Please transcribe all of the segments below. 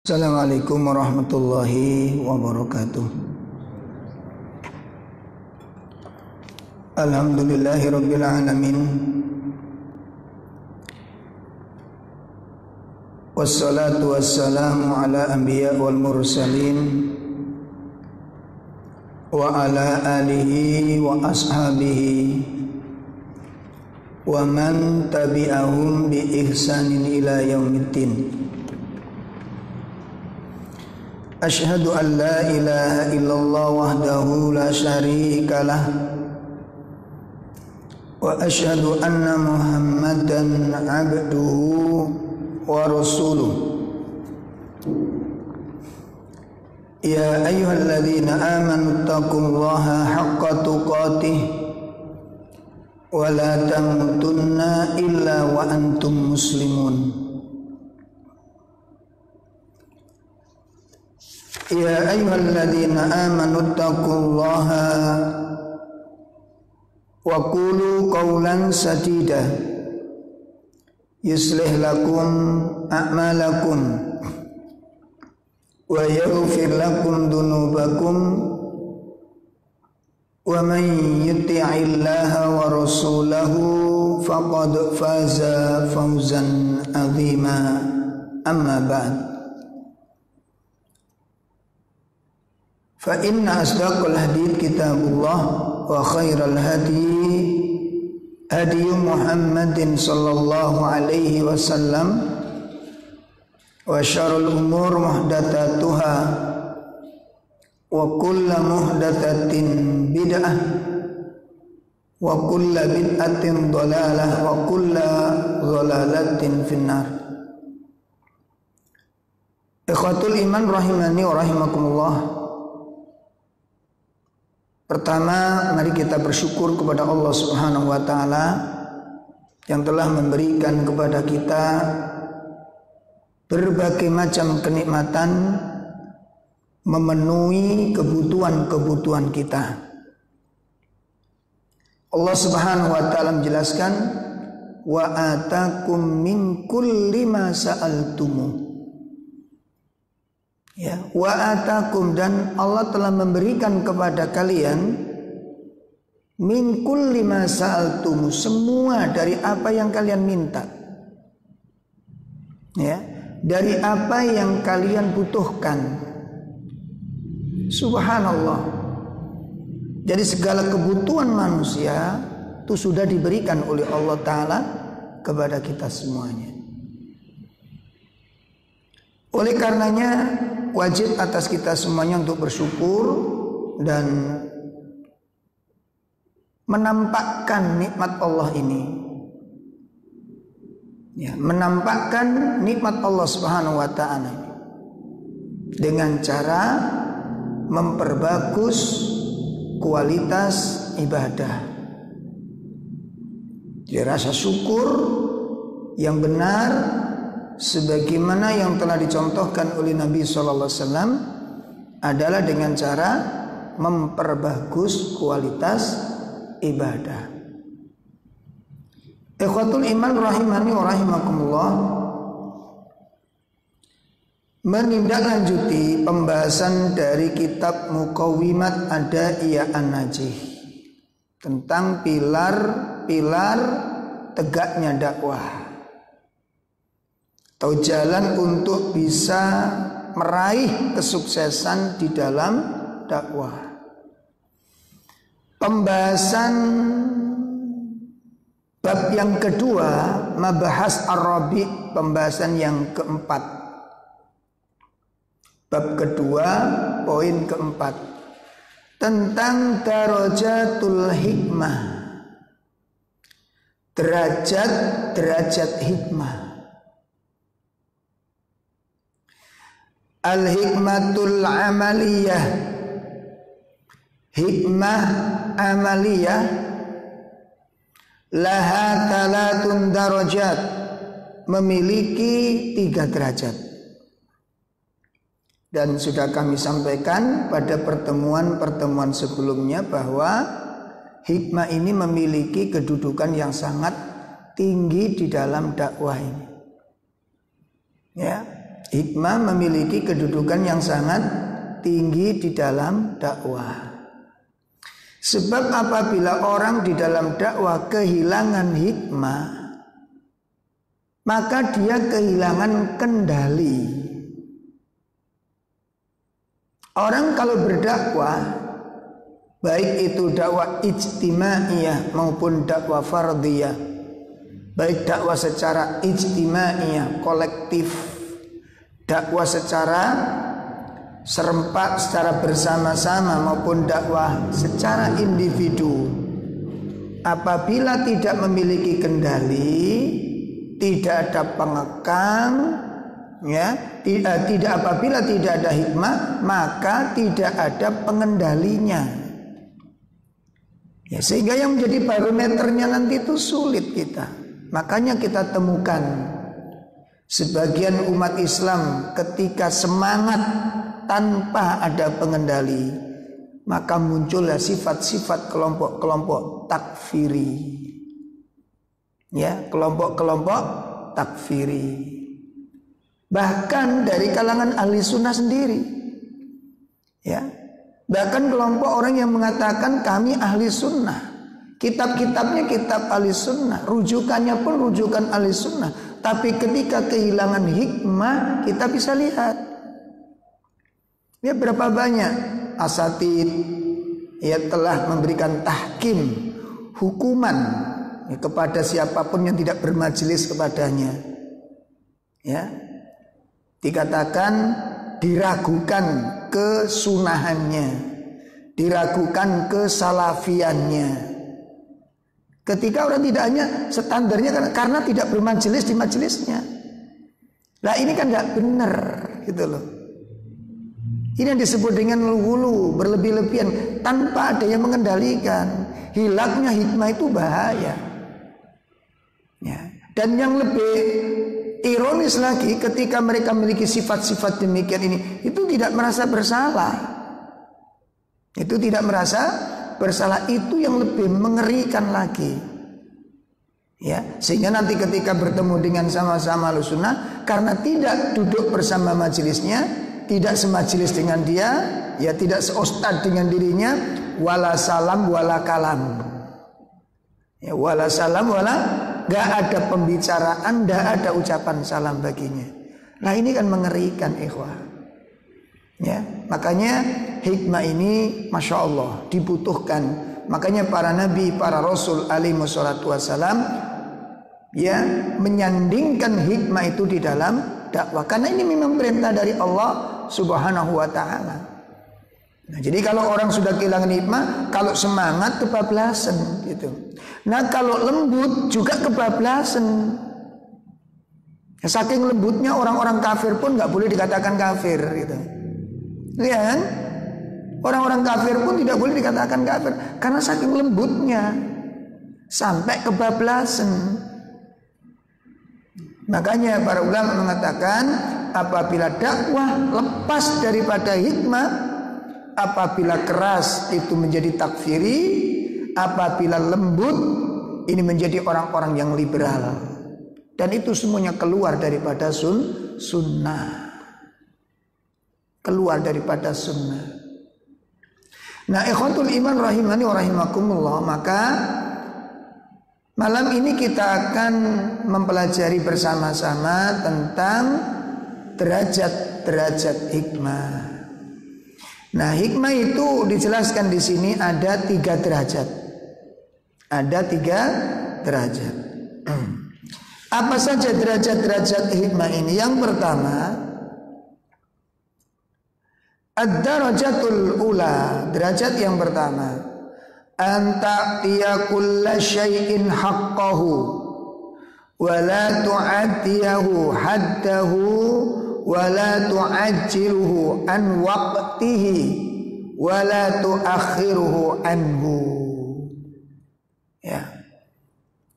Assalamualaikum warahmatullahi wabarakatuh. Alhamdulillahi rabbil alamin. Wassalatu wassalamu ala anbiya wal mursalin wa ala alihi wa ashabihi wa man tabi'ahum bi ihsanin ila yaumiddin. Asyhadu an la ilaha illallah wahdahu la syarika lah wa asyhadu anna Muhammadan abduhu wa rasuluh. Ya ayyuhalladzina amanu taqullaha haqqa tuqatih wa la tamutunna illa wa antum muslimun. Ya ayyuhalladzina amanu taqullaha wa qulu qawlan sadida yuslih lakum a'malakum wa yaghfir lakum dhunubakum wa man yuti'illaha wa rasulahu faqad faza fawzan 'azima. Amma ba'd. Fa inna asdaqal hadits kitabullah wa khairal hadi hadi Muhammadin sallallahu alaihi wasallam wa syarrul umur muhdatsatuha wa kullu muhdatsatin bid'ah wa kullu bid'atin dhalalah wa kullu dhalalatin finnar. Ikhwatul iman rahimani wa rahimakumullah. Pertama, mari kita bersyukur kepada Allah Subhanahu wa taala yang telah memberikan kepada kita berbagai macam kenikmatan, memenuhi kebutuhan-kebutuhan kita. Allah Subhanahu wa taala menjelaskan, wa atakum min kulli ma sa'altumu. Ya, wa atakum, dan Allah telah memberikan kepada kalian min kulli ma sa'altum, semua dari apa yang kalian minta. Ya, dari apa yang kalian butuhkan. Subhanallah. Jadi segala kebutuhan manusia itu sudah diberikan oleh Allah Ta'ala kepada kita semuanya. Oleh karenanya wajib atas kita semuanya untuk bersyukur dan menampakkan nikmat Allah ini. Ya, menampakkan nikmat Allah Subhanahu wa taala dengan cara memperbagus kualitas ibadah. Jadi rasa syukur yang benar sebagaimana yang telah dicontohkan oleh Nabi sallallahu alaihi wasallam adalah dengan cara memperbagus kualitas ibadah. Ikhwatul iman rahimani wa rahimakumullah, menindaklanjuti pembahasan dari kitab Muqawimat Adaiyah An-Najih tentang pilar-pilar tegaknya dakwah atau jalan untuk bisa meraih kesuksesan di dalam dakwah. Pembahasan bab yang kedua, mabahas ar-rabi', pembahasan yang keempat. Bab kedua, poin keempat, tentang darajatul hikmah, derajat hikmah. Al-hikmatul amaliyah, hikmah amaliyah, laha talatun darajat, memiliki 3 derajat. Dan sudah kami sampaikan pada pertemuan-pertemuan sebelumnya bahwa hikmah ini memiliki kedudukan yang sangat tinggi di dalam dakwah ini. Ya, hikmah memiliki kedudukan yang sangat tinggi di dalam dakwah. Sebab apabila orang di dalam dakwah kehilangan hikmah, maka dia kehilangan kendali. Orang kalau berdakwah, baik itu dakwah ijtimaiyah maupun dakwah fardiyah, baik dakwah secara ijtimaiyah kolektif, dakwah secara serempak secara bersama-sama maupun dakwah secara individu, apabila tidak memiliki kendali, tidak ada pengekang, ya, apabila tidak ada hikmah, maka tidak ada pengendalinya. Ya, sehingga yang menjadi barometernya nanti itu sulit kita. Makanya kita temukan sebagian umat Islam ketika semangat tanpa ada pengendali, maka muncullah sifat-sifat kelompok-kelompok takfiri. Ya, kelompok-kelompok takfiri. Bahkan dari kalangan ahli sunnah sendiri. Ya, bahkan kelompok orang yang mengatakan kami ahli sunnah, kitab-kitabnya kitab ahli sunnah, rujukannya pun rujukan ahli sunnah. Tapi ketika kehilangan hikmah, kita bisa lihat ya berapa banyak asatid ya telah memberikan tahkim, hukuman ya, kepada siapapun yang tidak bermajelis kepadanya. Ya, dikatakan diragukan kesunahannya, diragukan kesalafiannya. Ketika orang tidak hanya standarnya karena tidak bermajelis di majelisnya. Lah ini kan nggak benar gitu loh. Ini yang disebut dengan lulu, berlebih-lebihan tanpa ada yang mengendalikan. Hilangnya hikmah itu bahaya. Ya. Dan yang lebih ironis lagi, ketika mereka memiliki sifat-sifat demikian ini, itu tidak merasa bersalah. Itu tidak merasa bersalah, itu yang lebih mengerikan lagi. Ya, sehingga nanti ketika bertemu dengan sama-sama Ahlussunnah, karena tidak duduk bersama majelisnya, tidak semajelis dengan dia, ya tidak seustad dengan dirinya, wala salam wala kalam. Ya, wala salam wala, gak ada pembicaraan, gak ada ucapan salam baginya. Nah ini kan mengerikan ikhwah. Ya, makanya hikmah ini masya Allah dibutuhkan. Makanya para nabi, para rasul alaihi wassalatu wassalam ya menyandingkan hikmah itu di dalam dakwah, karena ini memang perintah dari Allah Subhanahu wa ta'ala. Nah, jadi kalau orang sudah kehilangan hikmah, kalau semangat kebablasan gitu. Nah kalau lembut juga kebablasan. Ya, saking lembutnya orang-orang kafir pun nggak boleh dikatakan kafir gitu. Lihat kan? Orang-orang kafir pun tidak boleh dikatakan kafir karena saking lembutnya sampai kebablasan. Makanya para ulama mengatakan apabila dakwah lepas daripada hikmah, apabila keras itu menjadi takfiri, apabila lembut ini menjadi orang-orang yang liberal. Dan itu semuanya keluar daripada sunnah. Keluar daripada sunnah. Nah, ikhwatul iman rahimani wa rahimakumullah, maka malam ini kita akan mempelajari bersama-sama tentang derajat-derajat hikmah. Nah, hikmah itu dijelaskan di sini ada 3 derajat. Ada 3 derajat. Apa saja derajat-derajat hikmah ini? Yang pertama, ad-darajatul ula, derajat yang pertama, anta tiya kulla syai'in haqqahu wa la tu'atiyahu haddahu wa la tu'ajjiluhu an waqtihi wa la tu'akhiruhu anhu. Ya.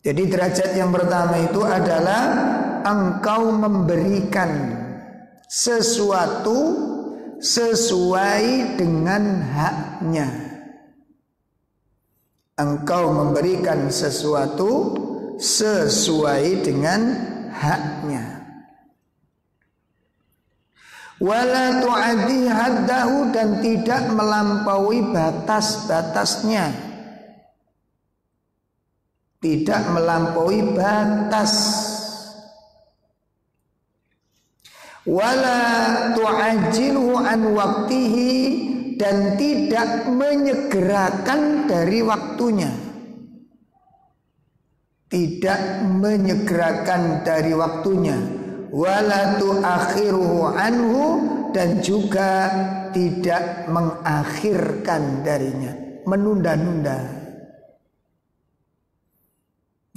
Jadi derajat yang pertama itu adalah engkau memberikan sesuatu sesuai dengan haknya. Engkau memberikan sesuatu sesuai dengan haknya. Wala tu'addi haddahu, dan tidak melampaui batas-batasnya. Tidak melampaui batas. Wala tu'ajjilhu an waqtihi, dan tidak menyegerakan dari waktunya. Tidak menyegerakan dari waktunya. Wala tu'akhiruhu anhu, dan juga tidak mengakhirkan darinya, menunda-nunda.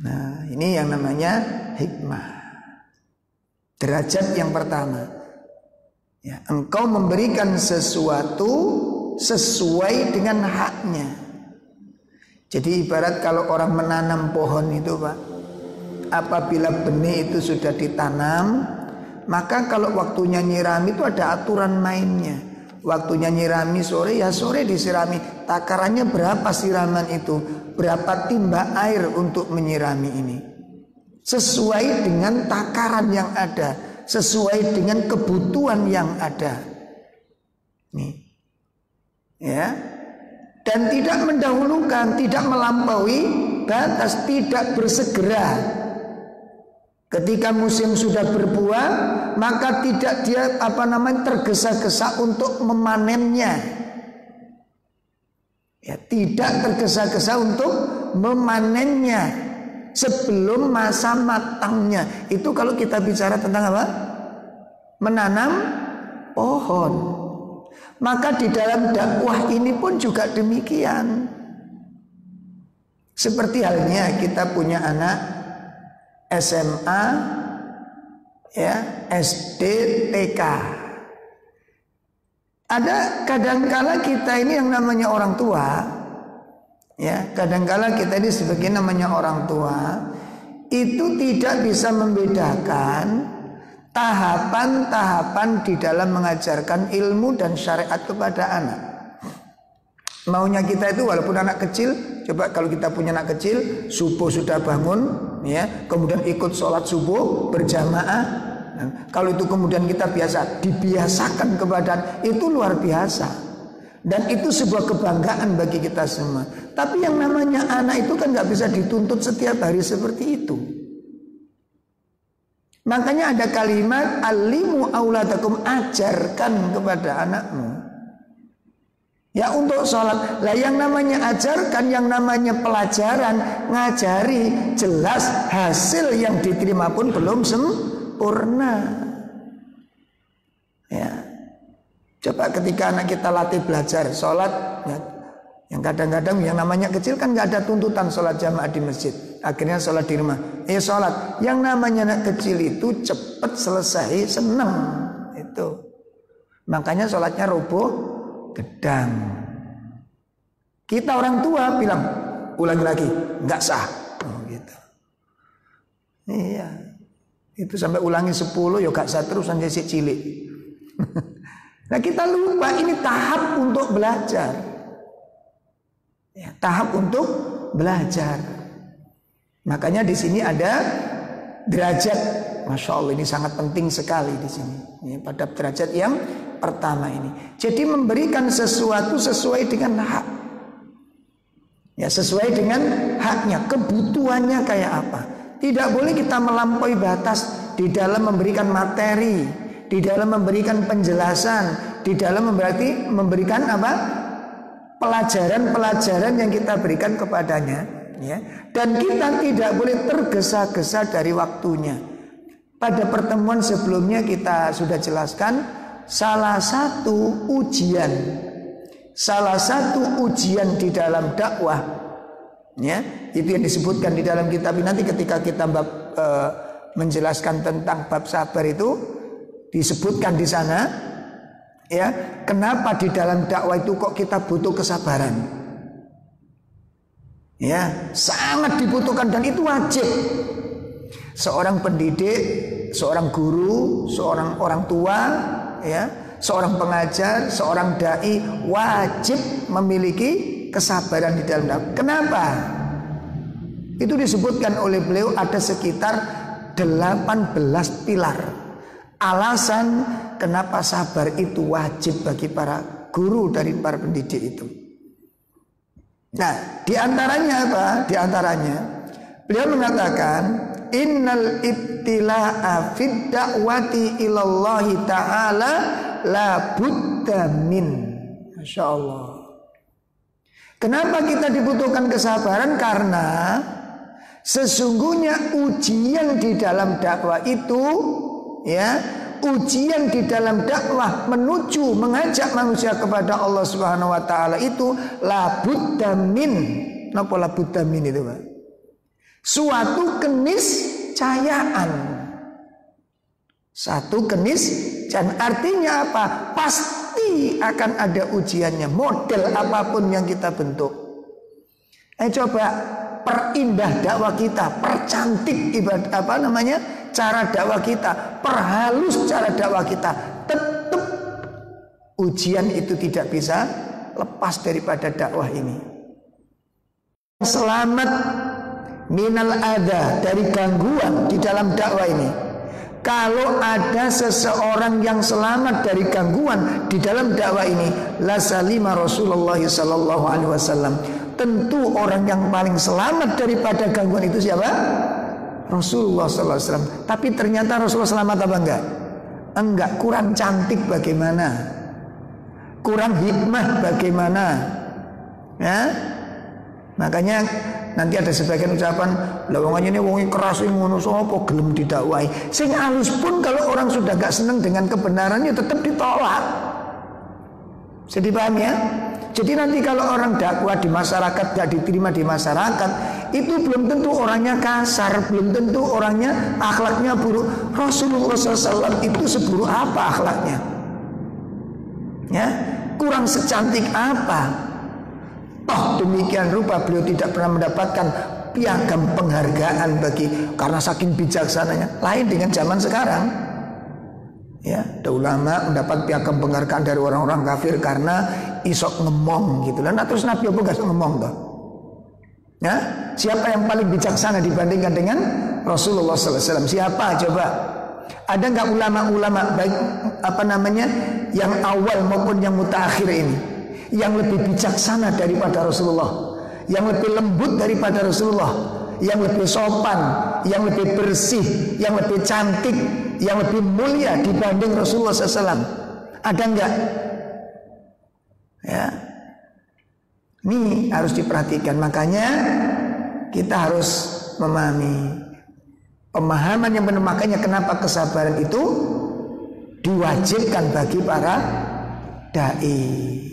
Nah, ini yang namanya hikmah. Derajat yang pertama, ya, engkau memberikan sesuatu sesuai dengan haknya. Jadi ibarat kalau orang menanam pohon itu, Pak, apabila benih itu sudah ditanam, maka kalau waktunya nyirami itu ada aturan mainnya. Waktunya nyirami sore, ya sore disirami. Takarannya berapa siraman itu? Berapa timba air untuk menyirami ini? Sesuai dengan takaran yang ada, sesuai dengan kebutuhan yang ada. Nih. Ya. Dan tidak mendahulukan, tidak melampaui batas, tidak bersegera. Ketika musim sudah berbuah, maka tidak dia tergesa-gesa untuk memanennya. Ya, tidak tergesa-gesa untuk memanennya sebelum masa matangnya. Itu kalau kita bicara tentang apa? Menanam pohon. Maka di dalam dakwah ini pun juga demikian. Seperti halnya kita punya anak SMA, ya, SD, TK. Ada kadangkala kita ini yang namanya orang tua, ya, kadangkala kita ini sebagai namanya orang tua itu tidak bisa membedakan tahapan-tahapan di dalam mengajarkan ilmu dan syariat kepada anak. Maunya kita itu walaupun anak kecil, coba kalau kita punya anak kecil, subuh sudah bangun, ya, kemudian ikut sholat subuh berjamaah. Nah, kalau itu kemudian kita dibiasakan kepada, itu luar biasa. Dan itu sebuah kebanggaan bagi kita semua. Tapi yang namanya anak itu kan nggak bisa dituntut setiap hari seperti itu. Makanya ada kalimat alimu auladakum, ajarkan kepada anakmu. Ya, untuk sholat. Lah yang namanya ajarkan, yang namanya pelajaran, ngajari, jelas hasil yang diterima pun belum sempurna. Ya, coba ketika anak kita latih belajar sholat, ya, yang kadang-kadang yang namanya kecil kan nggak ada tuntutan sholat jamaah di masjid, akhirnya sholat di rumah. Sholat, yang namanya anak kecil itu cepat selesai, senang itu. Makanya sholatnya roboh gedang. Kita orang tua bilang ulangi lagi, nggak sah. Gitu. Iya, itu sampai ulangi 10 ya gak sah terus sampai si cilik. Nah kita lupa ini tahap untuk belajar. Ya, tahap untuk belajar. Makanya di sini ada derajat. Masya Allah, ini sangat penting sekali di sini. Ya, pada derajat yang pertama ini. Jadi memberikan sesuatu sesuai dengan hak. Ya, sesuai dengan haknya, kebutuhannya kayak apa. Tidak boleh kita melampaui batas di dalam memberikan materi, di dalam memberikan penjelasan, di dalam memberikan apa? Pelajaran-pelajaran yang kita berikan kepadanya, ya. Dan kita tidak boleh tergesa-gesa dari waktunya. Pada pertemuan sebelumnya kita sudah jelaskan salah satu ujian di dalam dakwah, ya, itu yang disebutkan di dalam kitab ini. Nanti ketika kita menjelaskan tentang bab sabar itu disebutkan di sana, ya, kenapa di dalam dakwah itu kok kita butuh kesabaran. Ya, sangat dibutuhkan dan itu wajib. Seorang pendidik, seorang guru, seorang orang tua, ya, seorang pengajar, seorang dai wajib memiliki kesabaran di dalam dakwah. Kenapa? Itu disebutkan oleh beliau ada sekitar 18 pilar. Alasan kenapa sabar itu wajib bagi para guru dari para pendidik itu. Nah, diantaranya apa? Diantaranya beliau mengatakan, innal ibtila'a fid da'wati ilallahi ta'ala la budda min. Masya Allah. Kenapa kita dibutuhkan kesabaran? Karena sesungguhnya ujian di dalam dakwah itu, ya, ujian di dalam dakwah menuju mengajak manusia kepada Allah Subhanahu wa taala itu la budda min. Napa la budda min itu, Pak? Suatu keniscayaan. Satu keniscayaan artinya apa? Pasti akan ada ujiannya, model apapun yang kita bentuk. Coba perindah dakwah kita, percantik ibadah cara dakwah kita, perhalus cara dakwah kita, tetap ujian itu tidak bisa lepas daripada dakwah ini. Selamat minal adha, dari gangguan di dalam dakwah ini. Kalau ada seseorang yang selamat dari gangguan di dalam dakwah ini, la salima Rasulullah sallallahu alaihi wasallam. Tentu orang yang paling selamat daripada gangguan itu siapa? Rasulullah sallallahu alaihi wasallam. Tapi ternyata Rasulullah selamat apa enggak? Enggak. Kurang cantik bagaimana? Kurang hikmah bagaimana? Ya? Makanya nanti ada sebagian ucapan, lawangannya ini wongi keras ngono sapa gelem didakwahi. Sing alus pun kalau orang sudah gak senang dengan kebenarannya tetap ditolak. Jadi paham ya? Jadi nanti kalau orang dakwah di masyarakat gak diterima di masyarakat, itu belum tentu orangnya kasar, belum tentu orangnya akhlaknya buruk. Rasulullah SAW itu seburuk apa akhlaknya? Ya, kurang secantik apa? Toh demikian rupa beliau tidak pernah mendapatkan piagam penghargaan karena saking bijaksananya. Lain dengan zaman sekarang. Ya, ada ulama mendapat piagam penghargaan dari orang-orang kafir karena isok ngomong gitu. Nah, terus Nabi apa gak ngomong toh? Ya, siapa yang paling bijaksana dibandingkan dengan Rasulullah SAW? Siapa coba? Ada nggak ulama-ulama baik yang awal maupun yang mutakhir ini yang lebih bijaksana daripada Rasulullah, yang lebih lembut daripada Rasulullah, yang lebih sopan, yang lebih bersih, yang lebih cantik, yang lebih mulia dibanding Rasulullah SAW? Ada enggak? Ya, ini harus diperhatikan. Makanya kita harus memahami pemahaman yang benar. Makanya kenapa kesabaran itu diwajibkan bagi para dai.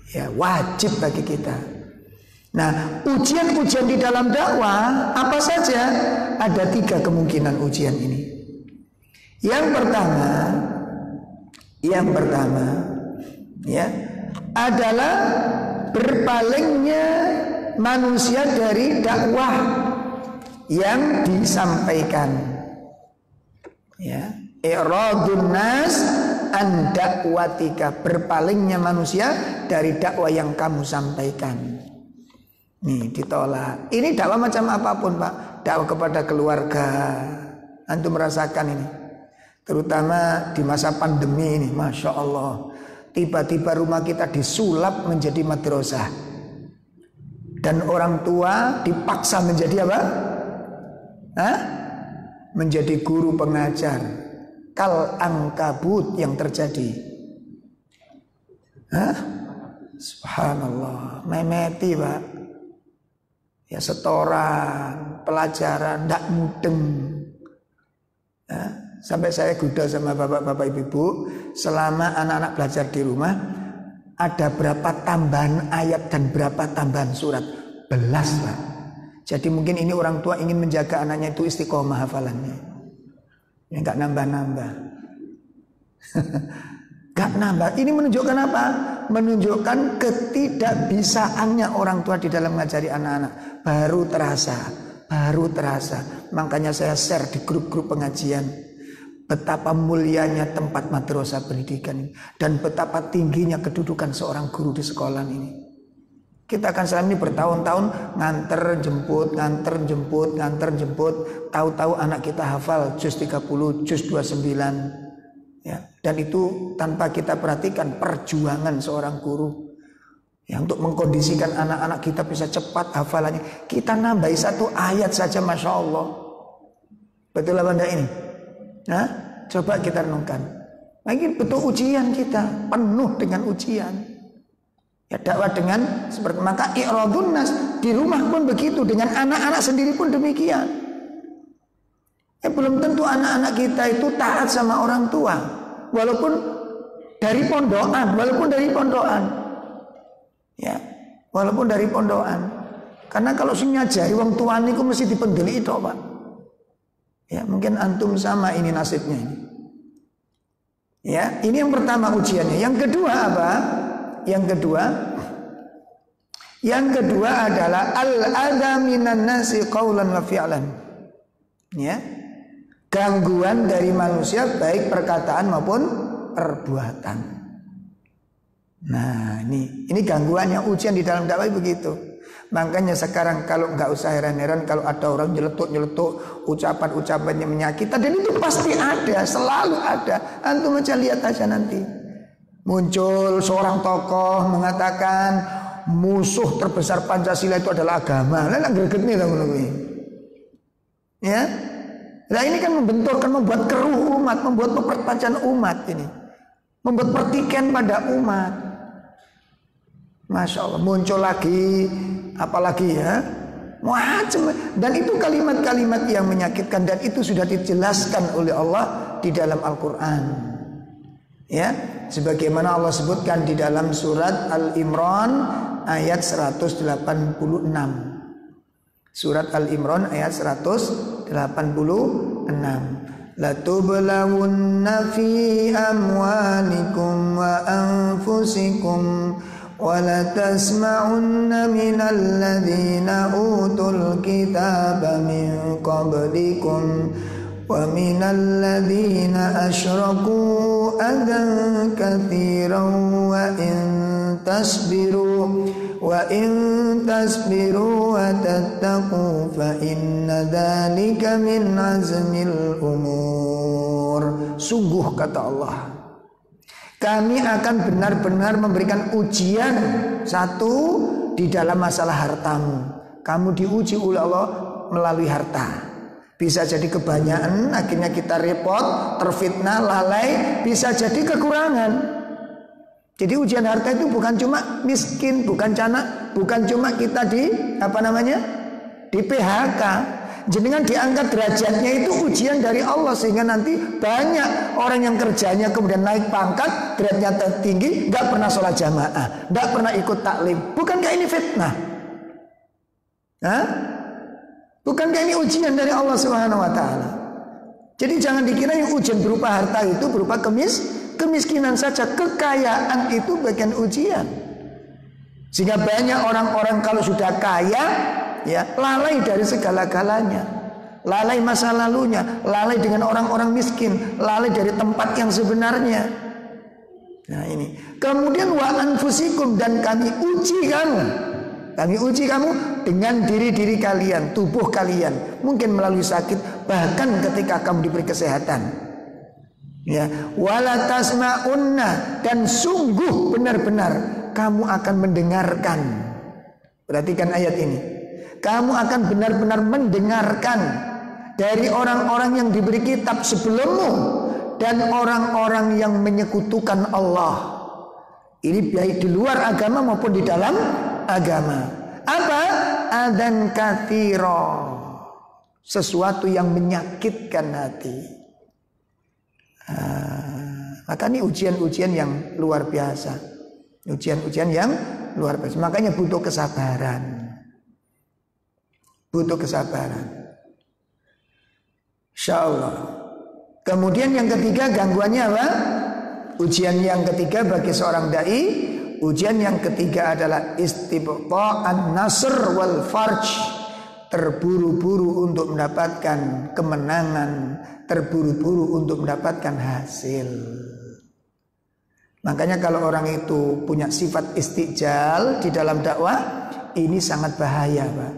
Ya, wajib bagi kita. Nah, ujian-ujian di dalam dakwah apa saja? Ada 3 kemungkinan ujian ini. Yang pertama, ya, adalah berpalingnya manusia dari dakwah yang disampaikan. Ya, iradun nas an dakwatika, berpalingnya manusia dari dakwah yang kamu sampaikan. Nih ditolak. Ini dakwah macam apapun, Pak. Dakwah kepada keluarga. Antum merasakan ini. Terutama di masa pandemi ini, Masya Allah. Tiba-tiba rumah kita disulap menjadi madrasah. Dan orang tua dipaksa menjadi apa? Menjadi guru pengajar. Kal angkabut yang terjadi. Subhanallah. Memeti, Pak. Ya, setoran, pelajaran, ndak mudeng. Ya, sampai saya goda sama bapak-bapak ibu-ibu, selama anak-anak belajar di rumah, ada berapa tambahan ayat dan berapa tambahan surat? Belas, Pak. Jadi mungkin ini orang tua ingin menjaga anaknya itu istiqomah hafalannya. Ya, gak nambah-nambah. Gak nambah. Ini menunjukkan apa? Menunjukkan ketidakbisaannya orang tua di dalam mengajari anak-anak. Baru terasa. Makanya saya share di grup-grup pengajian betapa mulianya tempat madrasah pendidikan ini, dan betapa tingginya kedudukan seorang guru di sekolah ini. Kita akan selama ini bertahun-tahun nganter jemput. Tahu-tahu anak kita hafal juz 30, juz 29. Ya, dan itu tanpa kita perhatikan perjuangan seorang guru ya, untuk mengkondisikan anak-anak kita bisa cepat hafalannya. Kita nambahi 1 ayat saja, Masya Allah. Betul apa enggak ini? Nah, coba kita renungkan. Mungkin betul ujian kita, penuh dengan ujian. Ya, dakwah dengan seperti maka i'radun nas di rumah pun begitu, dengan anak-anak sendiri pun demikian. Belum tentu anak-anak kita itu taat sama orang tua, walaupun dari pondokan, ya, walaupun dari pondokan. Karena kalau sing ngajari wong tuane iku mesti dipendeli itu, Pak. Ya, mungkin antum sama ini nasibnya ini. Ya, ini yang pertama ujiannya. Yang kedua apa? Yang kedua adalah al-adha minan nasi qaulan wa fi'lan. Ya. Gangguan dari manusia baik perkataan maupun perbuatan. Nah, ini gangguannya, ujian di dalam dakwah begitu. Makanya sekarang kalau nggak usah heran-heran kalau ada orang nyeletuk ucapan-ucapannya menyakitkan, dan itu pasti ada, selalu ada. Antum aja lihat aja nanti. Muncul seorang tokoh mengatakan musuh terbesar Pancasila itu adalah agama. Lah greget nih tahu ya. Nah ini kan membenturkan, membuat keruh umat, membuat perpecahan umat ini, membuat pertikaian pada umat. Masya Allah, muncul lagi, apalagi ya, macam. Dan itu kalimat-kalimat yang menyakitkan, dan itu sudah dijelaskan oleh Allah di dalam Al-Quran. Ya, sebagaimana Allah sebutkan di dalam surat Al-Imran ayat 186. Surat Al-Imran ayat 186. Latublawunna fi amwalikum wa anfusikum wa latasma'unna minal ladzina utul kitaba min qablikum wa minal ladzina asyraku adan katsiran wa in tasbiru wa tattaqu fa inna dzalika min azmil umur. Sungguh kata Allah, kami akan benar-benar memberikan ujian satu di dalam masalah hartamu. Kamu diuji oleh Allah melalui harta. Bisa jadi kebanyakan, akhirnya kita repot, terfitnah, lalai. Bisa jadi kekurangan. Jadi ujian harta itu bukan cuma miskin, bukan cuma kita di PHK. Jenengan diangkat derajatnya itu ujian dari Allah, sehingga nanti banyak orang yang kerjanya kemudian naik pangkat, derajatnya tinggi, nggak pernah sholat jamaah, nggak pernah ikut taklim. Bukankah ini fitnah? Hah? Bukankah ini ujian dari Allah Subhanahu wa taala? Jadi jangan dikira yang ujian berupa harta itu berupa kemiskinan saja. Kekayaan itu bagian ujian. Sehingga banyak orang-orang kalau sudah kaya, ya, lalai dari segala-galanya. Lalai masa lalunya, lalai dengan orang-orang miskin, lalai dari tempat yang sebenarnya. Nah ini. Kemudian wa anfusikum, dan kami uji kamu. Kami uji kamu dengan diri-diri kalian, tubuh kalian. Mungkin melalui sakit, bahkan ketika kamu diberi kesehatan. Ya, wala tasma'unna, dan sungguh benar-benar kamu akan mendengarkan. Perhatikan ayat ini. Kamu akan benar-benar mendengarkan dari orang-orang yang diberi kitab sebelummu dan orang-orang yang menyekutukan Allah. Ini baik di luar agama maupun di dalam agama. Apa? Adan katsira, sesuatu yang menyakitkan hati. Maka ini ujian-ujian yang luar biasa. Ujian-ujian yang luar biasa. Makanya butuh kesabaran. Butuh kesabaran. Insyaallah. Kemudian yang ketiga, gangguannya apa? Ujian yang ketiga bagi seorang dai, ujian yang ketiga adalah istibta'an nasr wal farj. Terburu-buru untuk mendapatkan kemenangan, terburu-buru untuk mendapatkan hasil. Makanya kalau orang itu punya sifat istijal di dalam dakwah, ini sangat bahaya, Pak.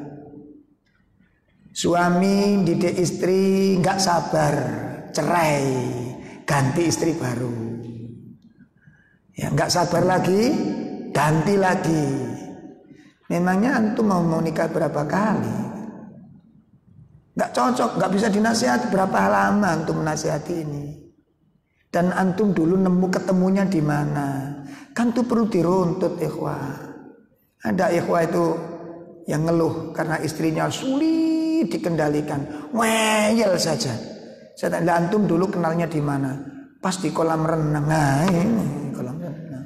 Suami didik istri nggak sabar, cerai. ganti istri baru. Ya nggak sabar lagi, ganti lagi. Memangnya antum mau nikah berapa kali? Nggak cocok, nggak bisa dinasihati. Berapa lama antum menasihati ini? Dan antum dulu ketemunya di mana? Kan itu perlu diruntut, ikhwah. Ada ikhwah itu yang ngeluh karena istrinya sulit dikendalikan, ngeyel saja. Saya tanya, antum dulu kenalnya di mana? Pas di kolam renang. Nah, ini kolam renang.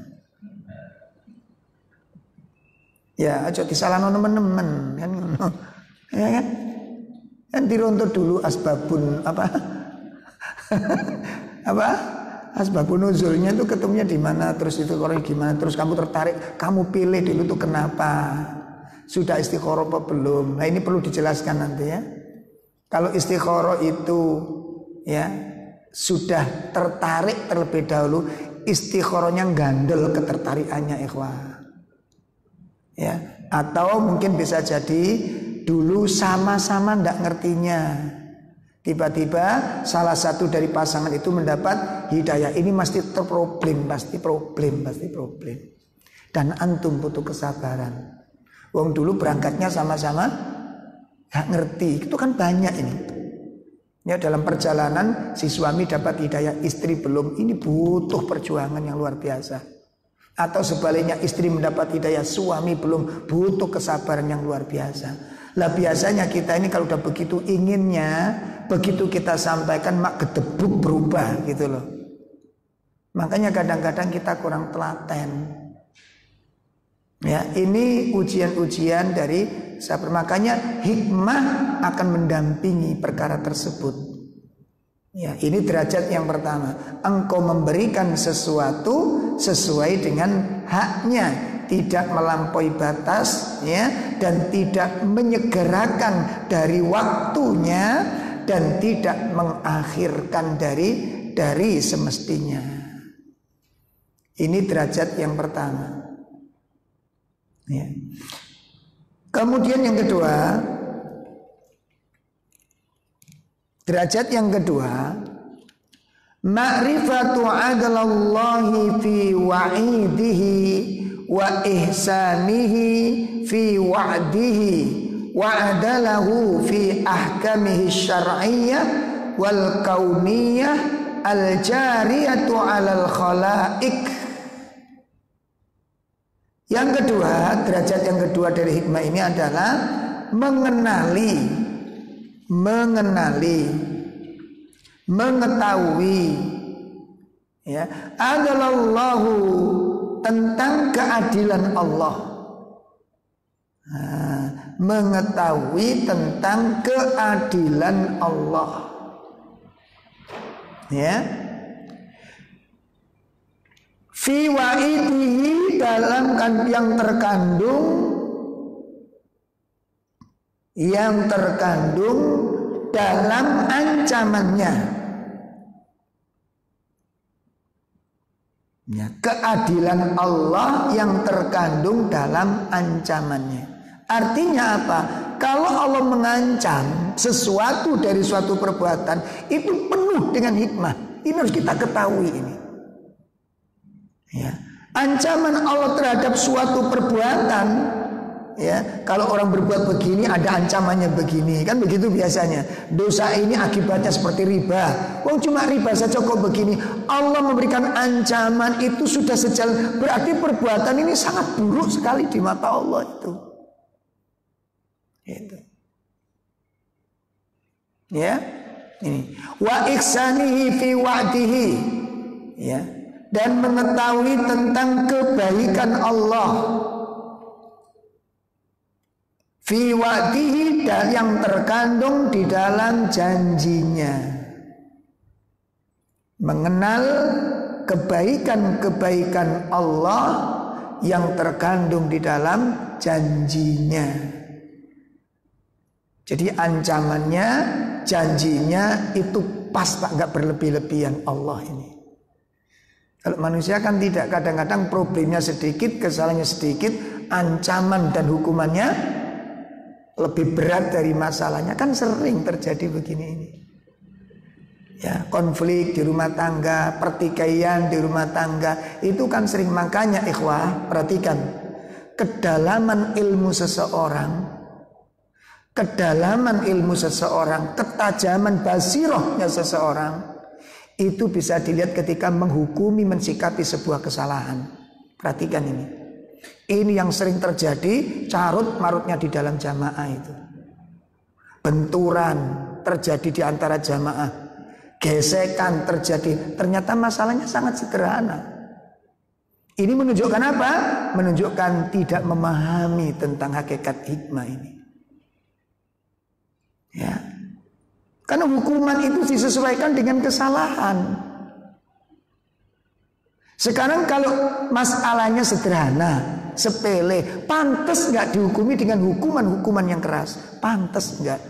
Ya, aja disalahno teman-teman kan. Ya kan? Kan diruntut dulu asbabun apa? Apa? Asbabun nuzulnya itu ketemunya di mana, terus itu orang gimana, terus kamu tertarik, kamu pilih dulu tuh kenapa? Sudah istikharah apa belum? Nah ini perlu dijelaskan nanti ya. Kalau istikharah itu ya sudah tertarik terlebih dahulu, istikharahnya gandel ketertarikannya ikhwah. Ya, atau mungkin bisa jadi dulu sama-sama ndak ngertinya. Tiba-tiba salah satu dari pasangan itu mendapat hidayah. Ini pasti problem. Dan antum butuh kesabaran. Wong dulu berangkatnya sama-sama gak ngerti. Itu kan banyak ini. Ya dalam perjalanan si suami dapat hidayah, istri belum. Ini butuh perjuangan yang luar biasa. Atau sebaliknya istri mendapat hidayah, suami belum, butuh kesabaran yang luar biasa. Lah biasanya kita ini kalau udah begitu inginnya, begitu kita sampaikan mak gedebuk berubah gitu loh. Makanya kadang-kadang kita kurang telaten. Ya, ini ujian-ujian dari sabar. Makanya hikmah akan mendampingi perkara tersebut. Ya, ini derajat yang pertama. Engkau memberikan sesuatu sesuai dengan haknya, tidak melampaui batas, ya, dan tidak menyegerakan dari waktunya, dan tidak mengakhirkan dari semestinya. Ini derajat yang pertama. Ya. Kemudian yang kedua, derajat yang kedua, ma'rifatu adlallahi fi wa'idihi wa ihsanihi fi wa'dihi wa adalahu fi ahkamihi syar'iyyah wal kauniyah al jariyatu 'alal khalaik. Yang kedua, derajat yang kedua dari hikmah ini adalah mengetahui, ya, adalallahu, tentang keadilan Allah. Nah, mengetahui tentang keadilan Allah, ya. Fi wa'idihi, dalam yang terkandung dalam ancamannya. Ya, keadilan Allah yang terkandung dalam ancamannya. Artinya apa? Kalau Allah mengancam sesuatu dari suatu perbuatan, itu penuh dengan hikmah. Ini harus kita ketahui ini. Ya, ancaman Allah terhadap suatu perbuatan, ya, kalau orang berbuat begini ada ancamannya begini, kan begitu biasanya. Dosa ini akibatnya seperti riba. Wong cuma riba saja kok begini. Allah memberikan ancaman itu sudah sejalan, berarti perbuatan ini sangat buruk sekali di mata Allah itu. Gitu. Ya, ini wa ihsanihi fi wa'dihi, ya, dan mengetahui tentang kebaikan Allah fi wa'dihi, dan yang terkandung di dalam janjinya. Mengenal kebaikan-kebaikan Allah yang terkandung di dalam janjinya. Jadi ancamannya, janjinya itu pas, tak, gak berlebih-lebihan Allah ini. Kalau manusia kan tidak, kadang-kadang problemnya sedikit, kesalahannya sedikit, ancaman dan hukumannya lebih berat dari masalahnya. Kan sering terjadi begini ini. Ya, konflik di rumah tangga, pertikaian di rumah tangga, itu kan sering. Makanya ikhwah, perhatikan kedalaman ilmu seseorang, ketajaman basirohnya seseorang itu bisa dilihat ketika menghukumi, mensikapi sebuah kesalahan. Perhatikan ini. Ini yang sering terjadi, carut marutnya di dalam jamaah itu. Benturan terjadi di antara jamaah, gesekan terjadi. Ternyata masalahnya sangat sederhana. Ini menunjukkan apa? Menunjukkan tidak memahami tentang hakikat hikmah ini. Ya. Karena hukuman itu disesuaikan dengan kesalahan. Sekarang kalau masalahnya sederhana, sepele, pantas nggak dihukumi dengan hukuman yang keras? Pantas nggak?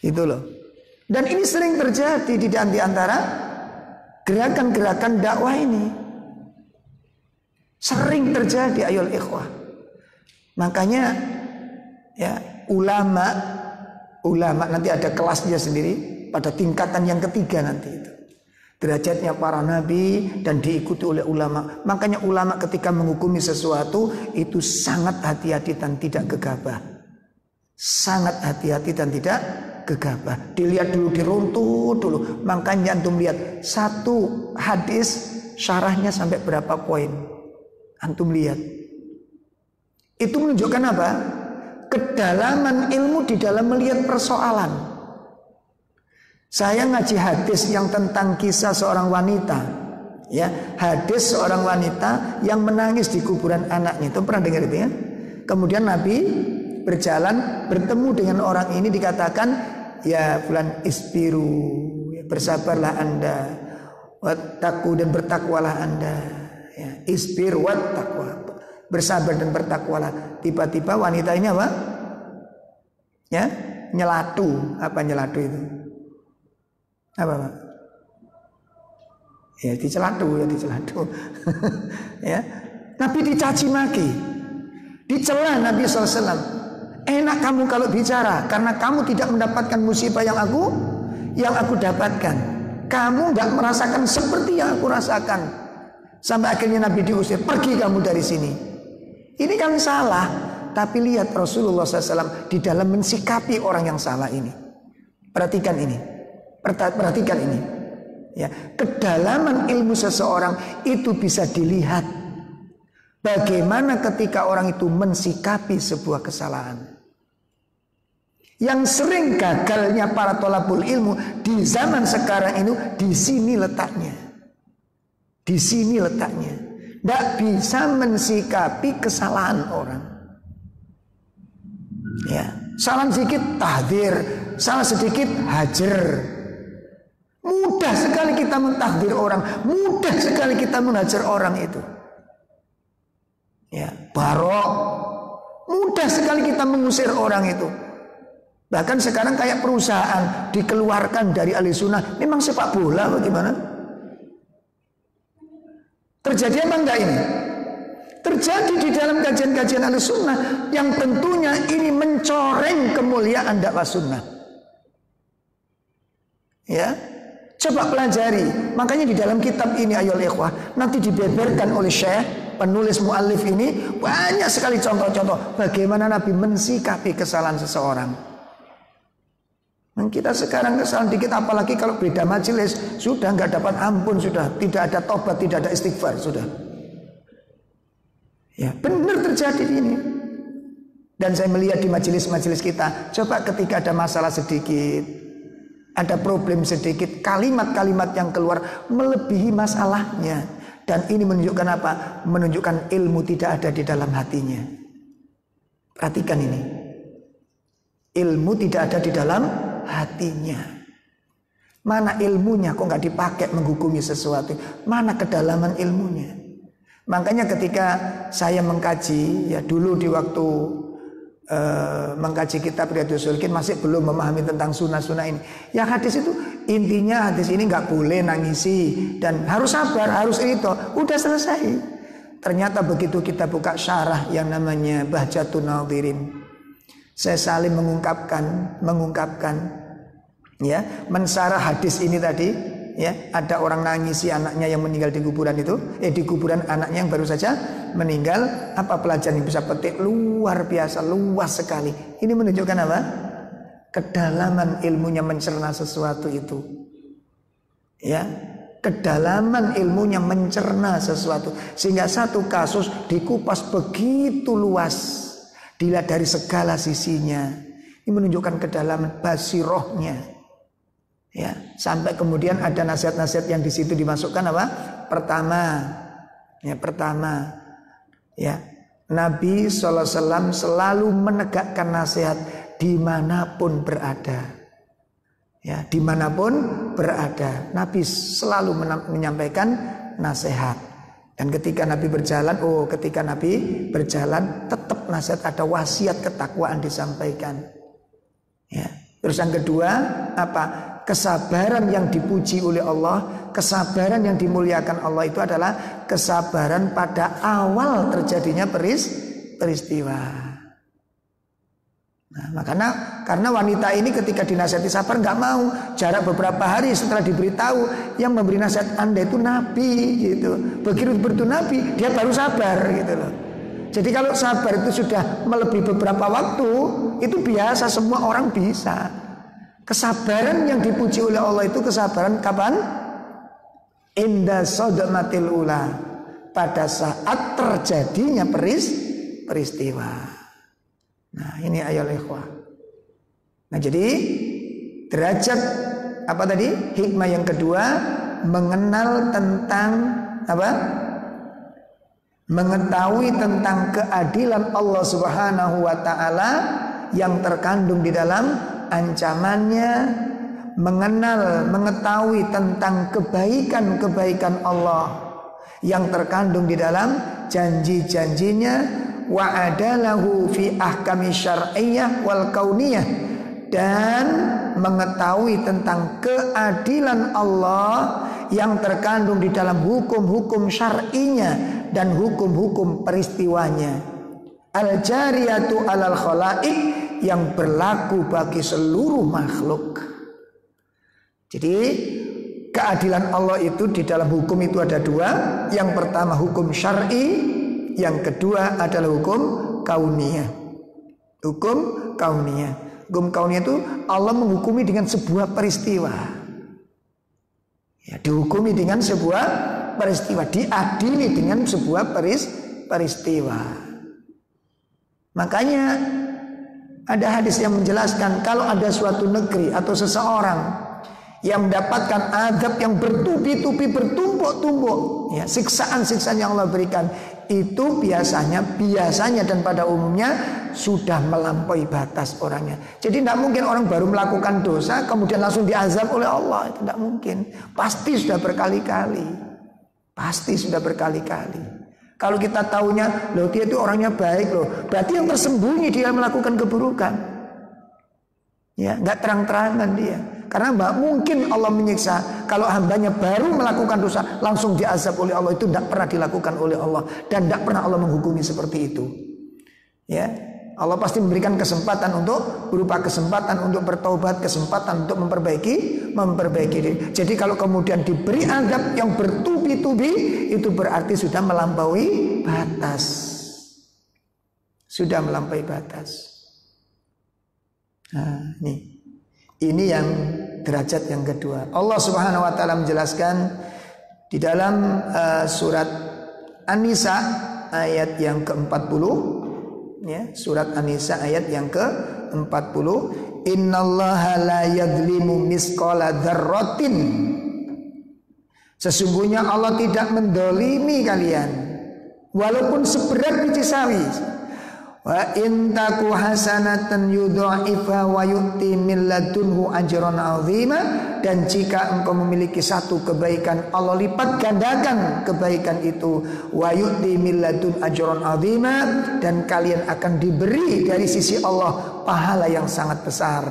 Itu loh. Dan ini sering terjadi di antara gerakan-gerakan dakwah ini. Sering terjadi, ayol ikhwah. Makanya ya ulama nanti ada kelasnya sendiri pada tingkatan yang ketiga nanti itu. Derajatnya para nabi dan diikuti oleh ulama. Makanya ulama ketika menghukumi sesuatu itu sangat hati-hati dan tidak gegabah. Sangat hati-hati dan tidak gegabah. Dilihat dulu, diruntut dulu. Makanya antum lihat satu hadis syarahnya sampai berapa poin. Antum lihat. Itu menunjukkan apa? Kedalaman ilmu di dalam melihat persoalan. Saya ngaji hadis yang tentang kisah seorang wanita, ya, hadis seorang wanita yang menangis di kuburan anaknya. Itu pernah dengar itu ya? Kemudian Nabi berjalan bertemu dengan orang ini, dikatakan, ya fulan isbiru, ya, bersabarlah anda, wattaqu dan bertakwalah anda, ya, isbir wattaqwa, bersabar dan bertakwalah. Tiba-tiba wanita ini apa? Ya, nyelatu. Apa nyelatu itu? Apa Pak? Ya dicelatu. Ya, Nabi dicaci maki, dicela Nabi SAW. Enak kamu kalau bicara, karena kamu tidak mendapatkan musibah yang aku dapatkan. Kamu nggak merasakan seperti yang aku rasakan. Sampai akhirnya Nabi diusir, pergi kamu dari sini. Ini kan salah. Tapi lihat Rasulullah SAW di dalam mensikapi orang yang salah ini. Perhatikan ini. Ya, kedalaman ilmu seseorang itu bisa dilihat bagaimana ketika orang itu mensikapi sebuah kesalahan. Yang sering gagalnya para thalabul ilmu di zaman sekarang itu di sini letaknya. Di sini letaknya. Tidak bisa mensikapi kesalahan orang. Ya, salah sedikit tahdir, salah sedikit hajar. Mudah sekali kita mentahdir orang, mudah sekali kita menghajar orang itu. Ya, barok. Mudah sekali kita mengusir orang itu. Bahkan sekarang kayak perusahaan dikeluarkan dari ahli sunnah. Memang sepak bola bagaimana? Terjadi apa enggak ini? Terjadi di dalam kajian-kajian ahli sunnah yang tentunya ini mencoreng kemuliaan dakwah sunnah. Ya, coba pelajari. Makanya di dalam kitab ini ayol ikhwah nanti dibeberkan oleh syekh penulis muallif ini banyak sekali contoh-contoh bagaimana Nabi mensikapi kesalahan seseorang. Dan kita sekarang kesalahan dikit, apalagi kalau beda majelis, sudah nggak dapat ampun, sudah tidak ada tobat, tidak ada istighfar, sudah. Ya, benar terjadi ini. Dan saya melihat di majelis-majelis kita, coba ketika ada masalah sedikit, ada problem sedikit, kalimat-kalimat yang keluar melebihi masalahnya. Dan ini menunjukkan apa? Menunjukkan ilmu tidak ada di dalam hatinya. Perhatikan ini. Ilmu tidak ada di dalam hatinya. Mana ilmunya kok nggak dipakai menghukumi sesuatu? Mana kedalaman ilmunya? Makanya ketika saya mengkaji, ya dulu di waktu mengkaji kitab Riyadhus Shalihin masih belum memahami tentang sunnah-sunnah ini. Ya hadis itu intinya hadis ini nggak boleh nangisi dan harus sabar, harus itu. Udah selesai. Ternyata begitu kita buka syarah yang namanya Bahjatun Nadhirin, saya saling mengungkapkan Ya, mensarah hadis ini tadi, ya, ada orang nangisi anaknya yang meninggal di kuburan itu, di kuburan anaknya yang baru saja meninggal. Apa pelajaran yang bisa petik? Luar biasa, luas sekali. Ini menunjukkan apa? Kedalaman ilmunya mencerna sesuatu itu. Ya, kedalaman ilmunya mencerna sesuatu sehingga satu kasus dikupas begitu luas, dilihat dari segala sisinya. Ini menunjukkan kedalaman basirohnya. Ya, sampai kemudian ada nasihat-nasihat yang di situ dimasukkan apa? Pertama, Nabi SAW selalu menegakkan nasihat dimanapun berada. Ya, dimanapun berada, Nabi selalu menyampaikan nasihat. Dan ketika Nabi berjalan, tetap nasihat, ada wasiat ketakwaan disampaikan. Ya. Terus yang kedua apa? Kesabaran yang dipuji oleh Allah, kesabaran yang dimuliakan Allah itu adalah kesabaran pada awal terjadinya peristiwa. Nah, makanya karena wanita ini ketika dinasihati sabar nggak mau, jarak beberapa hari setelah diberitahu yang memberi nasihat Anda itu Nabi gitu. Begitu bertu Nabi dia baru sabar gitu loh. Jadi kalau sabar itu sudah melebihi beberapa waktu, itu biasa, semua orang bisa. Kesabaran yang dipuji oleh Allah itu kesabaran kapan? Inda sodamatil ula, pada saat terjadinya peristiwa. Nah ini ayol ikhwah. Nah jadi derajat apa tadi? Hikmah yang kedua, mengenal tentang apa? Mengetahui tentang keadilan Allah Subhanahu wa taala yang terkandung di dalam ancamannya, mengetahui tentang kebaikan-kebaikan Allah yang terkandung di dalam janji-janjinya, wa'adalahu fi ahkami syar'iyyah wal kauniyah, dan mengetahui tentang keadilan Allah yang terkandung di dalam hukum-hukum syar'inya dan hukum-hukum peristiwanya, al-jariyatu alal khalaik, yang berlaku bagi seluruh makhluk. Jadi keadilan Allah itu di dalam hukum itu ada dua. Yang pertama hukum syar'i, yang kedua adalah hukum kauniyah. Hukum kauniyah. Hukum kauniyah itu Allah menghukumi dengan sebuah peristiwa. Ya, dihukumi dengan sebuah peristiwa, diadili dengan sebuah peristiwa. Makanya ada hadis yang menjelaskan kalau ada suatu negeri atau seseorang yang mendapatkan azab yang bertubi-tubi, bertumpuk-tumpuk, ya, siksaan-siksaan yang Allah berikan, itu biasanya dan pada umumnya sudah melampaui batas orangnya. Jadi tidak mungkin orang baru melakukan dosa kemudian langsung diazab oleh Allah, itu tidak mungkin. Pasti sudah berkali-kali. Kalau kita tahunya, loh dia itu orangnya baik loh, berarti yang tersembunyi dia melakukan keburukan. Ya, nggak terang-terangan dia. Karena nggak mungkin Allah menyiksa kalau hambanya baru melakukan dosa langsung diazab oleh Allah, itu tidak pernah dilakukan oleh Allah dan tidak pernah Allah menghukumi seperti itu. Ya, Allah pasti memberikan kesempatan untuk bertaubat, kesempatan untuk memperbaiki diri. Jadi kalau kemudian diberi azab yang bertubi-tubi, itu berarti sudah melampaui batas. Nah, ini yang derajat yang kedua. Allah Subhanahu wa taala menjelaskan di dalam surat An-Nisa ayat yang ke-40, ya, surat An-Nisa ayat yang ke-40, innallaha la yadhlimu misqala dzarratin, sesungguhnya Allah tidak mendolimi kalian walaupun seberat biji sawi. Wa in taku hasanatan yudha'ifa wa yu'ti min ladunhu ajran 'azima, dan jika engkau memiliki satu kebaikan, Allah lipat gandakan kebaikan itu, wa yu'ti min ladun ajran 'azima, dan kalian akan diberi dari sisi Allah pahala yang sangat besar.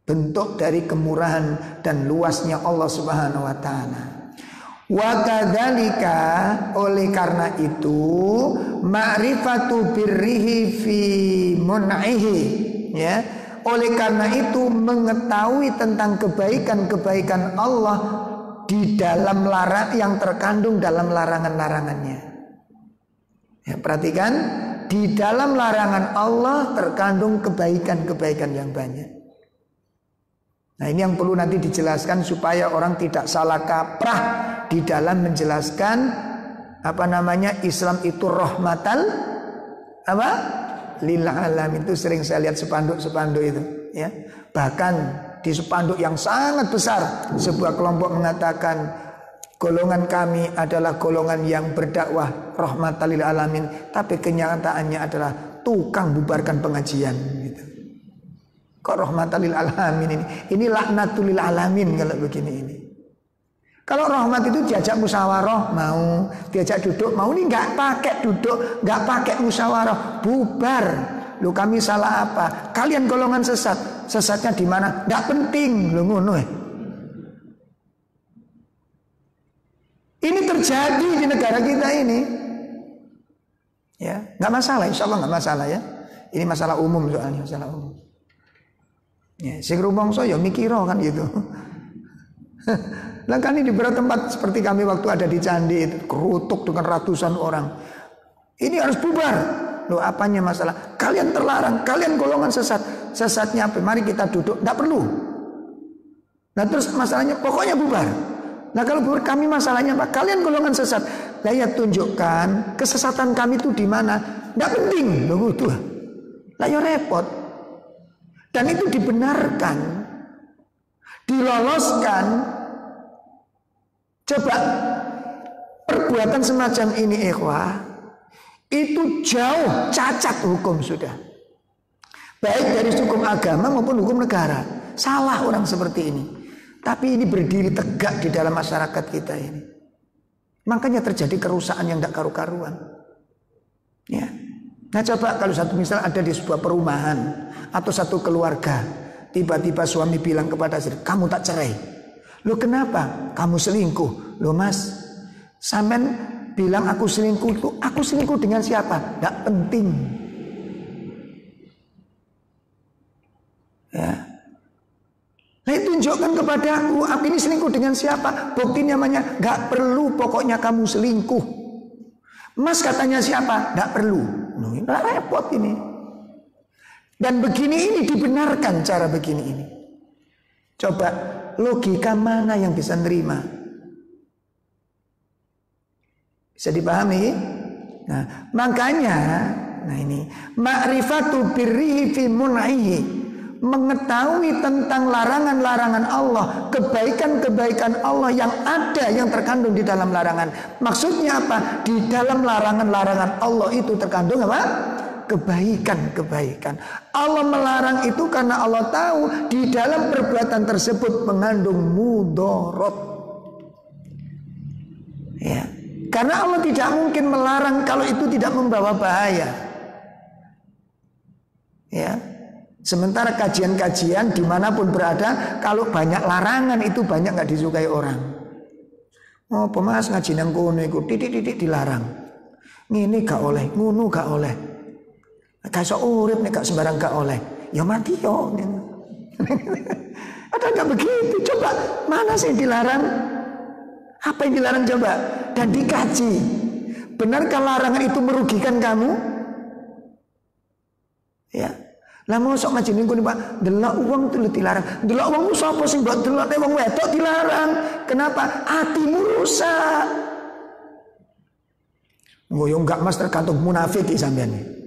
Bentuk dari kemurahan dan luasnya Allah Subhanahu wa taala. Wa kadzalika, oleh karena itu, ma'rifatu birrihi fi mun'ihi, ya, Oleh karena itu mengetahui tentang kebaikan-kebaikan Allah di dalam yang terkandung dalam larangan-larangannya. Ya, perhatikan, di dalam larangan Allah terkandung kebaikan-kebaikan yang banyak. Nah, ini yang perlu nanti dijelaskan supaya orang tidak salah kaprah di dalam menjelaskan Islam itu rahmatal lil alamin. Itu sering saya lihat spanduk-spanduk itu, ya. Bahkan di spanduk yang sangat besar sebuah kelompok mengatakan golongan kami adalah golongan yang berdakwah rahmatal lil alamin, tapi kenyataannya adalah tukang bubarkan pengajian gitu. Kok rahmatal lil alamin ini laknatul lil alamin kalau begini ini. Kalau rahmat itu diajak musyawarah mau, diajak duduk mau, ini nggak pakai duduk, nggak pakai musyawarah, bubar. Lu kami salah apa? Kalian golongan sesat. Sesatnya di mana? Nggak penting, lu ngono ya. Ini terjadi di negara kita ini. Ya, nggak masalah, insya Allah nggak masalah ya. Ini masalah umum soalnya, masalah umum. Ya, sing rumangsa ya mikiro kan gitu. Lah kan ini di beberapa tempat seperti kami waktu ada di Candi itu kerutuk dengan ratusan orang. Ini harus bubar. Loh, apanya masalah? Kalian terlarang, kalian golongan sesat. Sesatnya apa? Mari kita duduk, enggak perlu. Nah, terus masalahnya pokoknya bubar. Nah, kalau bubar kami masalahnya apa? Kalian golongan sesat. Lah ya tunjukkan kesesatan kami itu di mana? Enggak penting. Loh, itu. Lah ya repot. Dan itu dibenarkan. Diloloskan. Coba perbuatan semacam ini ikhwah, itu jauh cacat hukum sudah. Baik dari hukum agama maupun hukum negara. Salah orang seperti ini. Tapi ini berdiri tegak di dalam masyarakat kita ini. Makanya terjadi kerusakan yang tidak karu-karuan. Ya. Nah, coba kalau satu misal ada di sebuah perumahan atau satu keluarga, tiba-tiba suami bilang kepada istri, kamu tak cerai. Loh, kenapa? Kamu selingkuh. Loh mas, sampean bilang aku selingkuh itu, aku selingkuh dengan siapa? Tidak penting. Ya. Nah, tunjukkan kepada aku ini selingkuh dengan siapa? Bukti namanya, gak perlu pokoknya kamu selingkuh. Mas katanya siapa? Gak perlu. Loh, ini repot ini. Dan begini ini dibenarkan cara begini ini. Coba logika mana yang bisa nerima? Bisa dipahami? Nah, makanya ini ma'rifatu birrihi fi mun'ihi, mengetahui tentang larangan-larangan Allah, kebaikan-kebaikan Allah yang ada yang terkandung di dalam larangan. Maksudnya apa? Di dalam larangan-larangan Allah itu terkandung apa? Kebaikan-kebaikan. Allah melarang itu karena Allah tahu di dalam perbuatan tersebut mengandung mudarat. Ya, karena Allah tidak mungkin melarang kalau itu tidak membawa bahaya. Ya, sementara kajian-kajian dimanapun berada, kalau banyak larangan itu banyak nggak disukai orang. Oh, pemas ngaji nang kono iku titik-titik dilarang. Ngene gak oleh, ngono gak oleh. Kayak urip nek gak sembarang gak oleh. Ya mati yo. Ada gak begitu? Coba mana sih yang dilarang? Apa yang dilarang coba? Dan dikaji. Benarkah larangan itu merugikan kamu? Ya. Lah mosok ngaji ning kono Pak, delok wong itu dilarang. Delok wong sapa sing mbok delok nek wong wedok dilarang. Kenapa? Atimu rusak. Ngoyo enggak Mas, tergantung munafik iki sampean.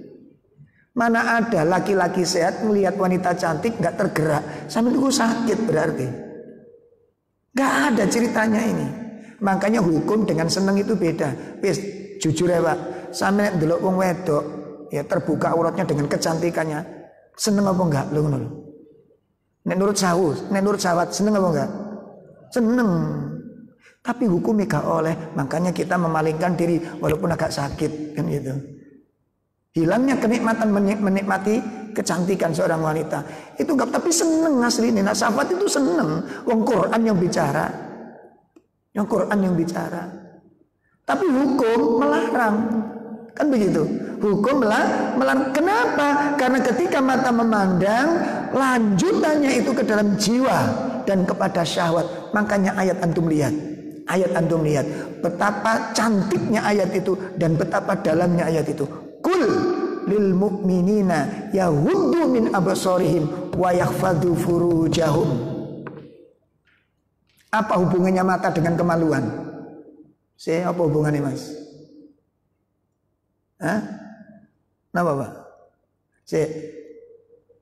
Mana ada laki-laki sehat melihat wanita cantik gak tergerak, sampai itu sakit berarti. Gak ada ceritanya ini. Makanya hukum dengan seneng itu beda. Wis jujur ya Pak, sampai ndelok wong wedok ya terbuka auratnya dengan kecantikannya, seneng apa enggak? Lho ngono lho. Nek nurut sawus, nek nurut sawat seneng apa enggak? Seneng. Tapi hukumnya gak oleh, makanya kita memalingkan diri walaupun agak sakit kan gitu. Hilangnya kenikmatan menikmati kecantikan seorang wanita. Itu enggak, tapi seneng aslinya. Nah, sahabat itu seneng. Wong Quran yang bicara. Yang Quran yang bicara. Tapi hukum melarang. Kan begitu. Hukum melarang. Kenapa? Karena ketika mata memandang, lanjutannya itu ke dalam jiwa dan kepada syahwat. Makanya ayat antum lihat betapa cantiknya ayat itu dan betapa dalamnya ayat itu. Kul lil mu'minina yaghuddu min absarihim wa yakhfadhu furujahum. Apa hubungannya mata dengan kemaluan? Apa hubungannya, Mas? Hah? Kenapa, Pak?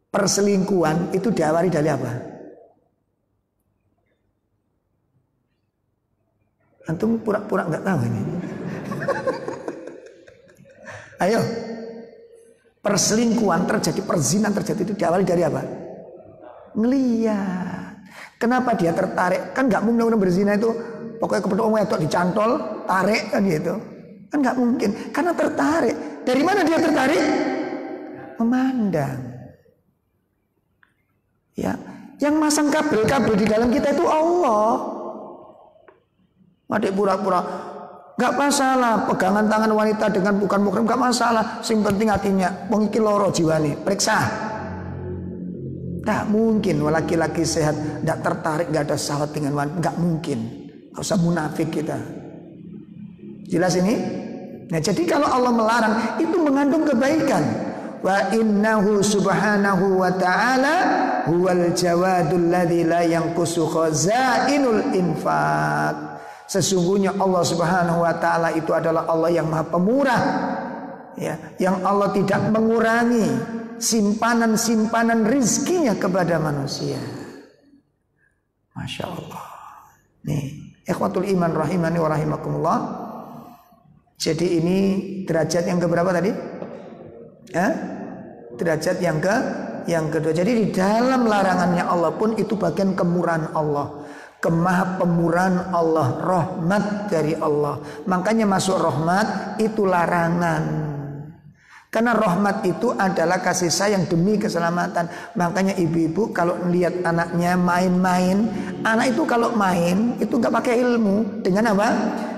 Perselingkuhan itu diawali dari apa? Antum pura-pura nggak tahu ini. Ayo. Perselingkuhan terjadi, perzinahan terjadi itu diawali dari apa? Ngeliat. Kenapa dia tertarik? Kan nggak mungkin orang berzina itu pokoknya kepada orang wedok dicantol, tarik kan gitu. Kan nggak mungkin. Karena tertarik. Dari mana dia tertarik? Memandang. Ya, yang masang kabel-kabel di dalam kita itu Allah. Adik pura-pura nggak masalah pegangan tangan wanita dengan bukan muhrim, nggak masalah. Sing penting hatinya wong iki loro jiwane, periksa. Tak mungkin laki-laki sehat nggak tertarik, nggak ada syahwat dengan wanita, nggak mungkin. Nggak usah munafik kita. Jelas ini? Nah, jadi kalau Allah melarang itu mengandung kebaikan. Wa innahu subhanahu wa ta'ala huwal jawadul ladzi la yanqusu khazainul infaq. Sesungguhnya Allah Subhanahu wa taala itu adalah Allah yang Maha Pemurah. Ya, yang Allah tidak mengurangi simpanan-simpanan rizkinya kepada manusia. Masya Allah. Nih, ikhwatul iman rahimani wa rahimakumullah. Jadi ini derajat yang keberapa tadi? Derajat yang kedua. Jadi di dalam larangannya Allah pun itu bagian kemurahan Allah. Kemaha pemurahan Allah, rahmat dari Allah. Makanya masuk rahmat itu larangan. Karena rahmat itu adalah kasih sayang demi keselamatan. Makanya ibu-ibu kalau melihat anaknya main-main, anak itu kalau main itu nggak pakai ilmu. Dengan apa?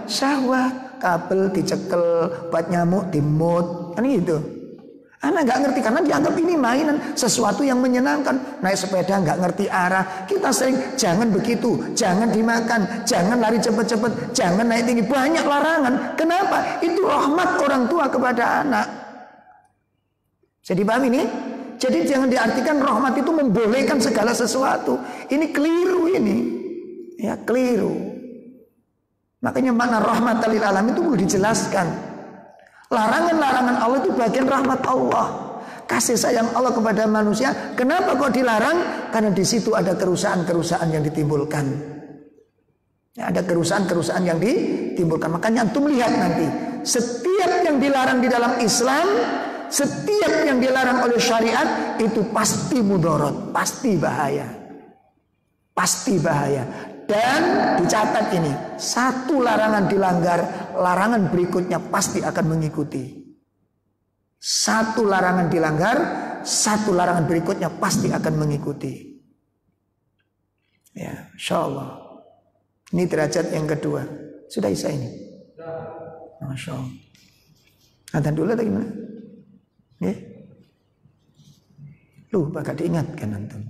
Syahwat, kabel dicekel, buat nyamuk dimut, kan gitu. Anak nggak ngerti karena dianggap ini mainan, sesuatu yang menyenangkan. Naik sepeda nggak ngerti arah. Kita sering jangan begitu, jangan dimakan, jangan lari cepet-cepet, jangan naik tinggi. Banyak larangan. Kenapa? Itu rahmat orang tua kepada anak. Jadi paham ini? Jadi jangan diartikan rahmat itu membolehkan segala sesuatu. Ini keliru ini. Ya keliru. Makanya makna rahmat lil alamin itu perlu dijelaskan. Larangan-larangan Allah itu bagian rahmat Allah. Kasih sayang Allah kepada manusia. Kenapa kok dilarang? Karena di situ ada kerusakan-kerusakan yang ditimbulkan. Ya, ada kerusakan-kerusakan yang ditimbulkan. Makanya antum lihat nanti. Setiap yang dilarang di dalam Islam, setiap yang dilarang oleh syariat, itu pasti mudarat, pasti bahaya. Pasti bahaya. Dan dicatat ini, satu larangan dilanggar, larangan berikutnya pasti akan mengikuti. Satu larangan dilanggar, satu larangan berikutnya pasti akan mengikuti. Ya, insya Allah. Ini derajat yang kedua. Sudah isa ini? Masya Allah. Adzan dulu atau gimana? Ya? Lupa gak diingatkan antum.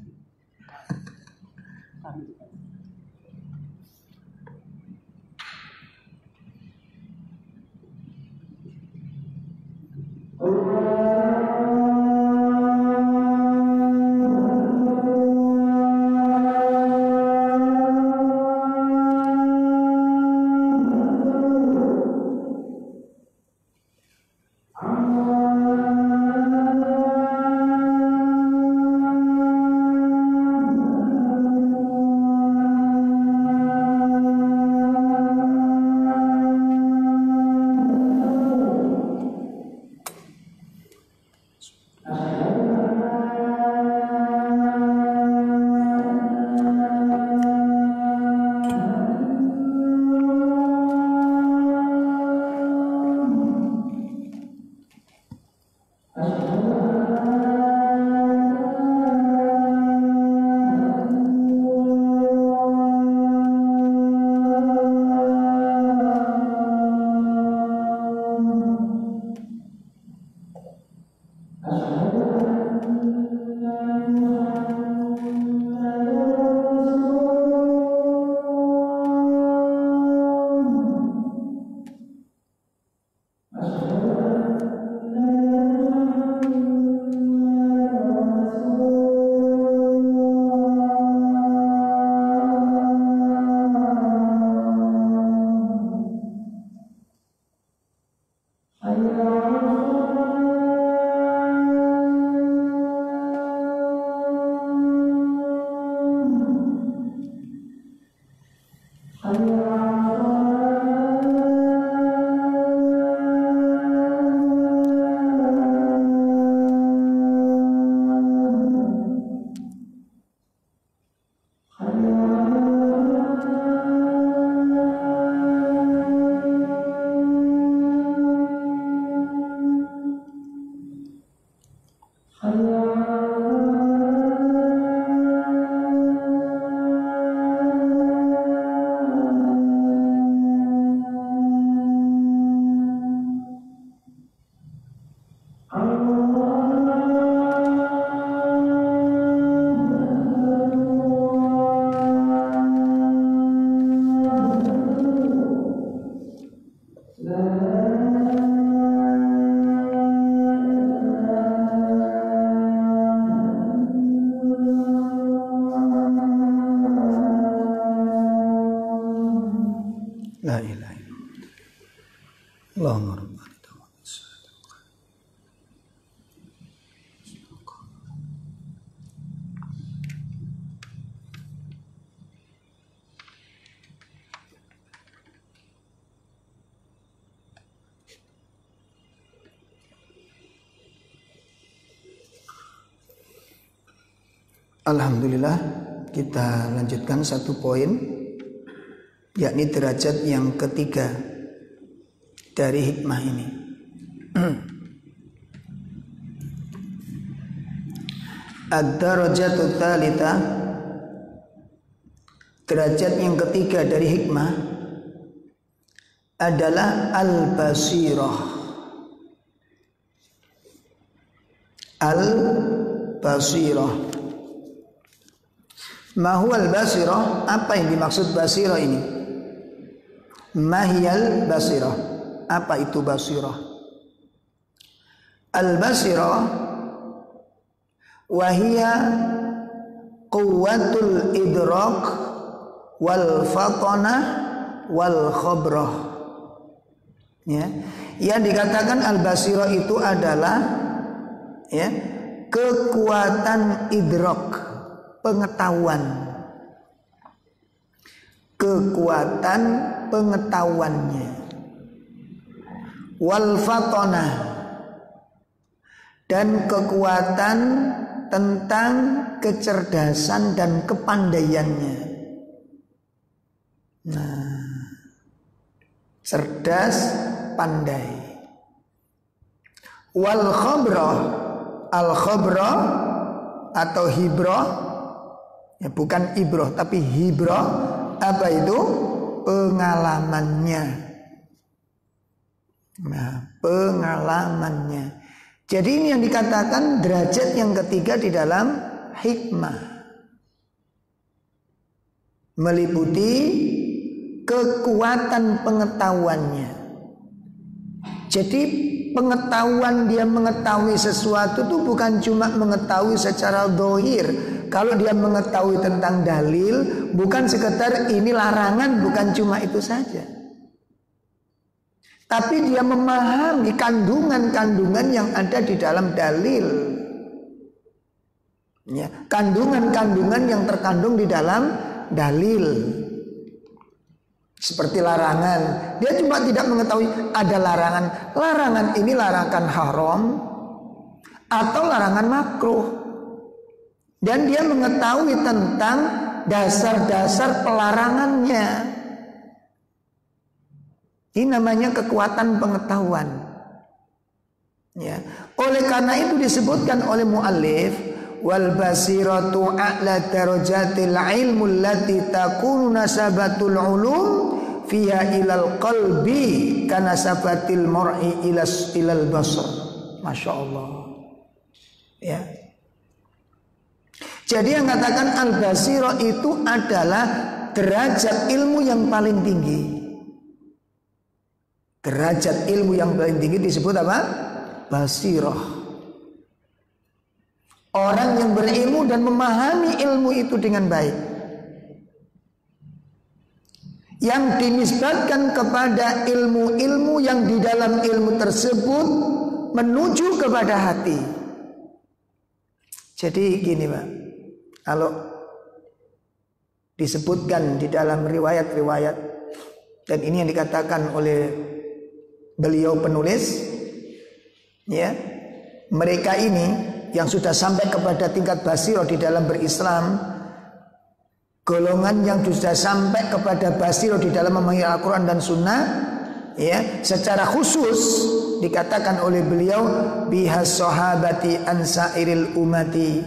Allahumma. Alhamdulillah, kita lanjutkan satu poin, yakni derajat yang ketiga dari hikmah ini. Ad-darajatu tsalitsah, derajat yang ketiga dari hikmah adalah al-basirah. Al-basirah. Mahual basirah, apa yang dimaksud basirah ini? Mahiyal basirah, apa itu basirah? Al-basirah wahia quwwatul idrak wal fatanah wal khobrah. Ya, yang dikatakan al-basirah itu adalah ya, kekuatan idrak, pengetahuan, kekuatan pengetahuannya, wal fatonah, dan kekuatan tentang kecerdasan dan kepandaiannya. Nah, cerdas, pandai. Wal khobrah, al khobrah atau hibrah, ya bukan ibroh tapi hibrah, apa itu? Pengalamannya. Nah, pengalamannya. Jadi ini yang dikatakan derajat yang ketiga di dalam hikmah, meliputi kekuatan pengetahuannya. Jadi pengetahuan dia mengetahui sesuatu itu bukan cuma mengetahui secara zahir. Kalau dia mengetahui tentang dalil, bukan sekedar ini larangan, bukan cuma itu saja. Tapi dia memahami kandungan-kandungan yang ada di dalam dalil. Ya, kandungan-kandungan yang terkandung di dalam dalil. Seperti larangan, dia cuma tidak mengetahui ada larangan. Larangan ini larangan haram atau larangan makruh. Dan dia mengetahui tentang dasar-dasar pelarangannya. Ini namanya kekuatan pengetahuan. Ya. Oleh karena itu disebutkan oleh muallif, wal basiratu a'la darajatil ilmu allati takunu nasabatul ulum fiha ilal qalbi kana sabatil mar'i ilal basar. Masya Allah. Ya. Jadi yang katakan al-basirah itu adalah derajat ilmu yang paling tinggi. Derajat ilmu yang paling tinggi disebut apa? Basirah. Orang yang berilmu dan memahami ilmu itu dengan baik, yang dinisbatkan kepada ilmu-ilmu yang di dalam ilmu tersebut menuju kepada hati. Jadi gini Pak, kalau disebutkan di dalam riwayat-riwayat, dan ini yang dikatakan oleh beliau penulis, ya, mereka ini yang sudah sampai kepada tingkat basirah di dalam berislam, golongan yang sudah sampai kepada basirah di dalam memahami Al-Quran dan Sunnah, ya, secara khusus dikatakan oleh beliau bihas sahabati ansairil umati,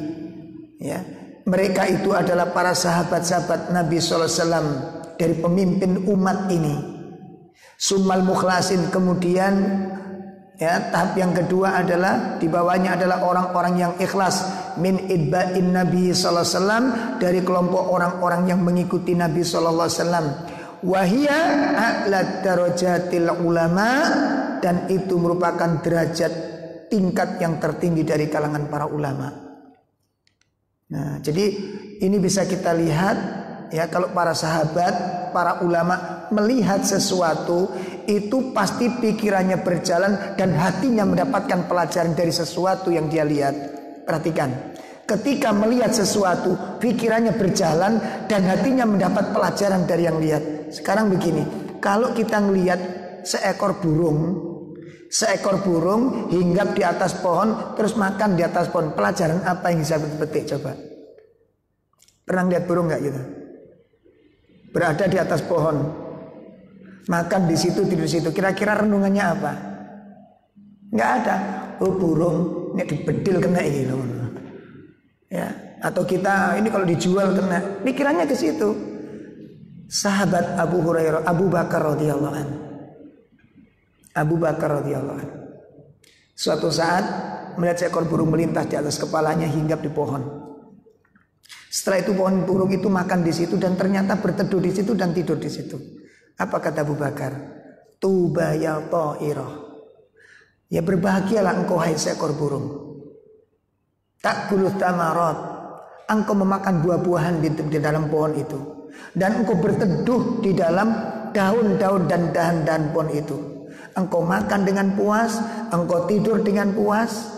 ya, mereka itu adalah para sahabat-sahabat Nabi SAW dari pemimpin umat ini. Summal mukhlasin, kemudian ya, tahap yang kedua adalah di bawahnya adalah orang-orang yang ikhlas, min idba'in Nabi sallallahu alaihi wasallam, dari kelompok orang-orang yang mengikuti Nabi sallallahu alaihi wasallam. Wahia a'la darajatil ulama, dan itu merupakan derajat tingkat yang tertinggi dari kalangan para ulama. Nah, jadi ini bisa kita lihat ya, kalau para sahabat, para ulama melihat sesuatu itu pasti pikirannya berjalan dan hatinya mendapatkan pelajaran dari sesuatu yang dia lihat. Perhatikan, ketika melihat sesuatu, pikirannya berjalan dan hatinya mendapat pelajaran dari yang lihat. Sekarang begini, kalau kita melihat seekor burung hinggap di atas pohon terus makan di atas pohon, pelajaran apa yang bisa petik? Coba, pernah lihat burung nggak gitu? Berada di atas pohon, makan di situ, tidur di situ. Kira-kira renungannya apa? Nggak ada. Oh, burung ini dibedil kena gitu. Ya, atau kita ini kalau dijual kena. Pikirannya ke situ. Sahabat Abu Hurairah, Abu Bakar radhiyallahu anhu. Abu Bakar radhiyallahu anhu. Suatu saat melihat seekor burung melintas di atas kepalanya hinggap di pohon. Setelah itu pohon burung itu makan di situ dan ternyata berteduh di situ dan tidur di situ. Apa kata Abu Bakar? Tuba ya ta'irah. Ya berbahagialah engkau hai seekor burung. Ta'kulu tamarat. Engkau memakan buah-buahan di dalam pohon itu. Dan engkau berteduh di dalam daun-daun dan dahan-dahan pohon itu. Engkau makan dengan puas, engkau tidur dengan puas,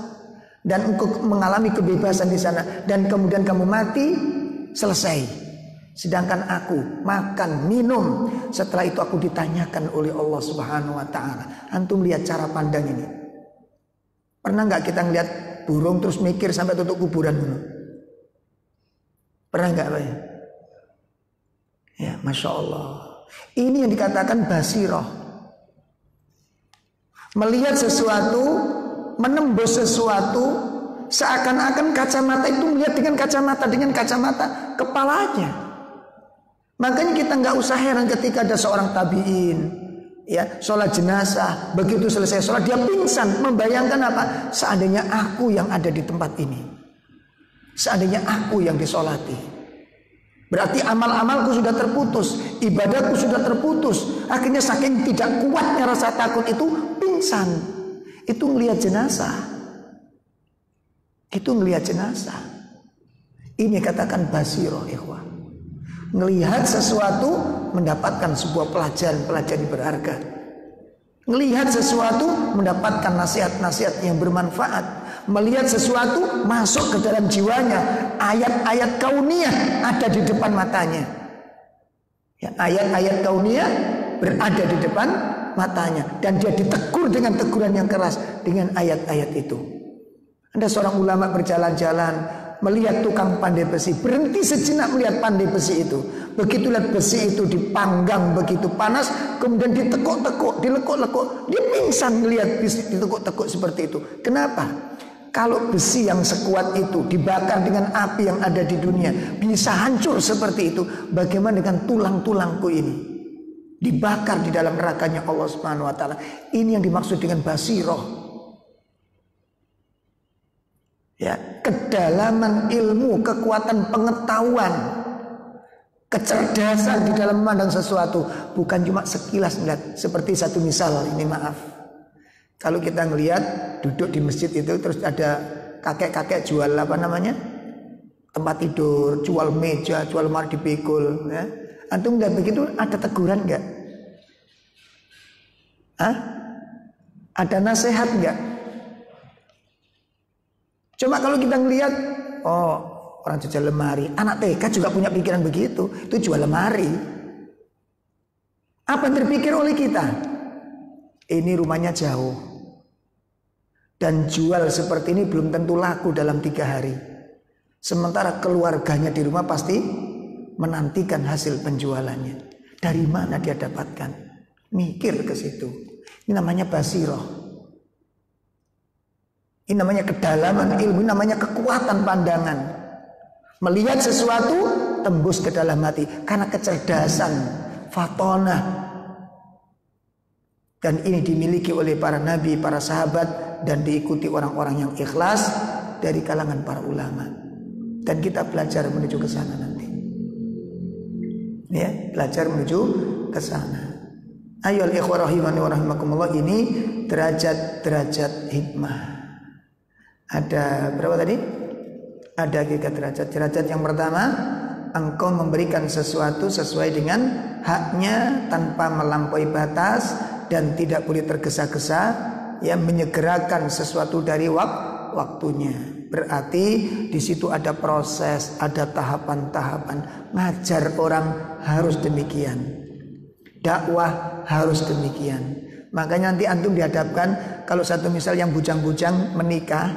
dan engkau mengalami kebebasan di sana, dan kemudian kamu mati, selesai. Sedangkan aku makan, minum, setelah itu aku ditanyakan oleh Allah Subhanahu wa taala. Antum lihat cara pandang ini. Pernah nggak kita ngeliat burung terus mikir sampai tutup kuburan dulu? Pernah nggak Pak ya? Ya, Masya Allah. Ini yang dikatakan basirah. Melihat sesuatu, menembus sesuatu, seakan-akan kacamata itu melihat dengan kacamata kepalanya. Makanya kita nggak usah heran ketika ada seorang tabi'in, ya, sholat jenazah, begitu selesai sholat dia pingsan, membayangkan apa? Seandainya aku yang ada di tempat ini, seandainya aku yang disolati, berarti amal-amalku sudah terputus, ibadahku sudah terputus. Akhirnya saking tidak kuatnya rasa takut itu pingsan. Itu ngelihat jenazah. Ini katakan basirah, ikhwah. Ngelihat sesuatu mendapatkan sebuah pelajaran berharga. Ngelihat sesuatu mendapatkan nasihat-nasihat yang bermanfaat. Melihat sesuatu masuk ke dalam jiwanya. Ayat-ayat kauniyah ada di depan matanya. Ya, ayat-ayat kauniyah berada di depan matanya. Dan dia ditegur dengan teguran yang keras dengan ayat-ayat itu. Ada seorang ulama berjalan-jalan, melihat tukang pandai besi, berhenti sejenak melihat pandai besi itu. Begitu lihat besi itu dipanggang begitu panas, kemudian ditekuk-tekuk, dilekuk-lekuk, dia pingsan melihat besi ditekuk-tekuk seperti itu. Kenapa? Kalau besi yang sekuat itu dibakar dengan api yang ada di dunia bisa hancur seperti itu, bagaimana dengan tulang-tulangku ini? Dibakar di dalam nerakanya Allah Subhanahu wa taala. Ini yang dimaksud dengan basirah. Ya, kedalaman ilmu, kekuatan pengetahuan, kecerdasan di dalam memandang sesuatu, bukan cuma sekilas melihat. Seperti satu misal, ini maaf. Kalau kita ngelihat duduk di masjid itu terus ada kakek-kakek jual apa namanya? Tempat tidur, jual meja, jual lemari dipikul, ya. Antum lihat begitu ada teguran enggak? Ada nasihat enggak? Cuma kalau kita ngelihat, oh orang jual lemari, anak TK juga punya pikiran begitu, itu jual lemari. Apa yang terpikir oleh kita? Ini rumahnya jauh, dan jual seperti ini belum tentu laku dalam 3 hari. Sementara keluarganya di rumah pasti menantikan hasil penjualannya. Dari mana dia dapatkan? Mikir ke situ. Ini namanya basirah. Ini namanya kedalaman ilmu, ini namanya kekuatan pandangan. Melihat sesuatu tembus ke dalam hati karena kecerdasan, fatonah. Dan ini dimiliki oleh para nabi, para sahabat, dan diikuti orang-orang yang ikhlas dari kalangan para ulama. Dan kita belajar menuju ke sana nanti. Ya, belajar menuju ke sana. Ayo al-ikhwah rahimani wa rahimakumullah, ini derajat-derajat hikmah. Ada berapa tadi? Ada 3 derajat. Derajat yang pertama, engkau memberikan sesuatu sesuai dengan haknya tanpa melampaui batas dan tidak boleh tergesa-gesa ya menyegerakan sesuatu dari waktunya. Berarti di situ ada proses, ada tahapan-tahapan. Ngajar orang harus demikian. Dakwah harus demikian. Makanya nanti antum dihadapkan kalau satu misal yang bujang-bujang menikah,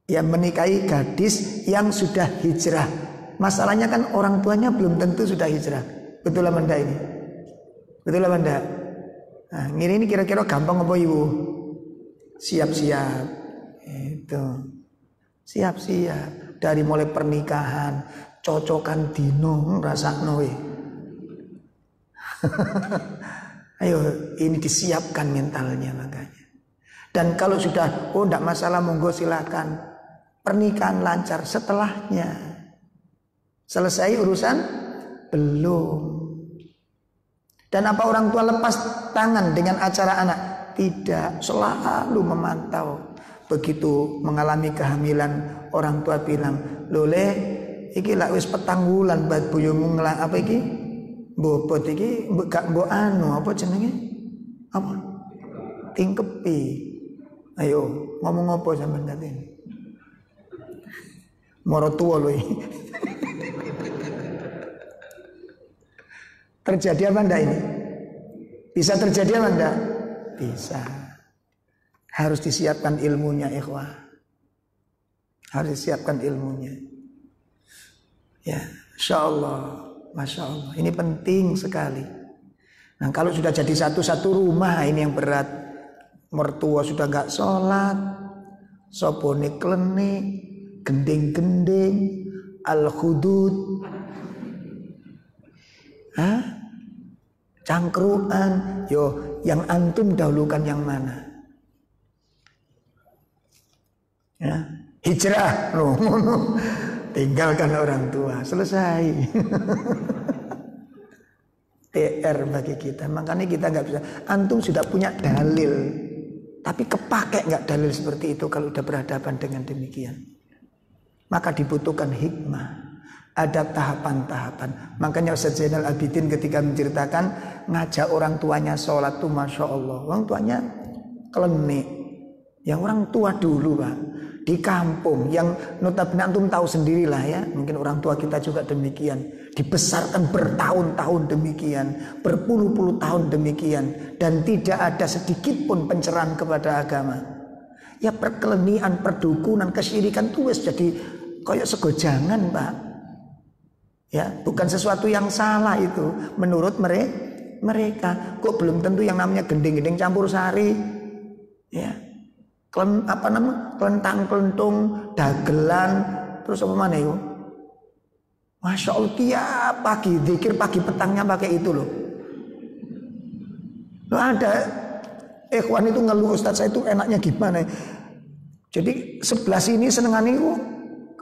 ya menikahi gadis yang sudah hijrah. Masalahnya kan orang tuanya belum tentu sudah hijrah. Betul apa enggak ini? Betul apa enggak? Nah, ini kira-kira gampang apa ibu? Siap-siap. Itu. Siap-siap. Dari mulai pernikahan, cocokan dino rasakno we. Ayo, ini disiapkan mentalnya makanya. Dan kalau sudah, oh enggak masalah, monggo silakan. Pernikahan lancar, setelahnya selesai urusan? Belum. Dan apa orang tua lepas tangan dengan acara anak? Tidak, selalu memantau. Begitu mengalami kehamilan, orang tua bilang, "Lole, iki lak wis petang wulan bat boyomu ngelang apa iki? Bobot iki gak mbok anu apa jenenge? Apa? Tingkepi." Ayo, ngomong apa sampean tadi? Moro tua lho. Terjadi apa enggak ini? Bisa terjadi apa enggak? Bisa. Harus disiapkan ilmunya, ikhwah. Harus disiapkan ilmunya. Ya, insyaallah. Masya Allah, ini penting sekali. Nah, kalau sudah jadi satu-satu rumah, ini yang berat. Mertua sudah gak sholat, sopone klenik, gending-gending, al-khudud, cangkruan. Yo, yang antum dahulukan yang mana? Ya, hijrah, no. Tinggalkan orang tua, selesai. PR bagi kita. Makanya kita nggak bisa. Antum sudah punya dalil, tapi kepake nggak dalil seperti itu kalau udah berhadapan dengan demikian. Maka dibutuhkan hikmah. Ada tahapan-tahapan. Makanya Ustaz Zainal Abidin ketika menceritakan ngajak orang tuanya sholat tuh masya Allah. Orang tuanya klenik. Yang orang tua dulu Pak. Di kampung yang notabene antum tahu sendirilah ya, mungkin orang tua kita juga demikian, dibesarkan bertahun-tahun demikian, berpuluh-puluh tahun demikian, dan tidak ada sedikit pun pencerahan kepada agama. Ya perkelenian, perdukunan, kesyirikan itu wis jadi kayak segojangan Pak. Ya bukan sesuatu yang salah itu menurut mereka. Kok belum tentu yang namanya gending-gending campur sari, ya. Kelentang-kelentung, dagelan, terus apa mana itu? Masya Allah tiap pagi, zikir pagi petangnya pakai itu loh. Loh ada ikhwan itu ngeluh, Ustaz saya itu enaknya gimana? Jadi sebelah sini senengan itu,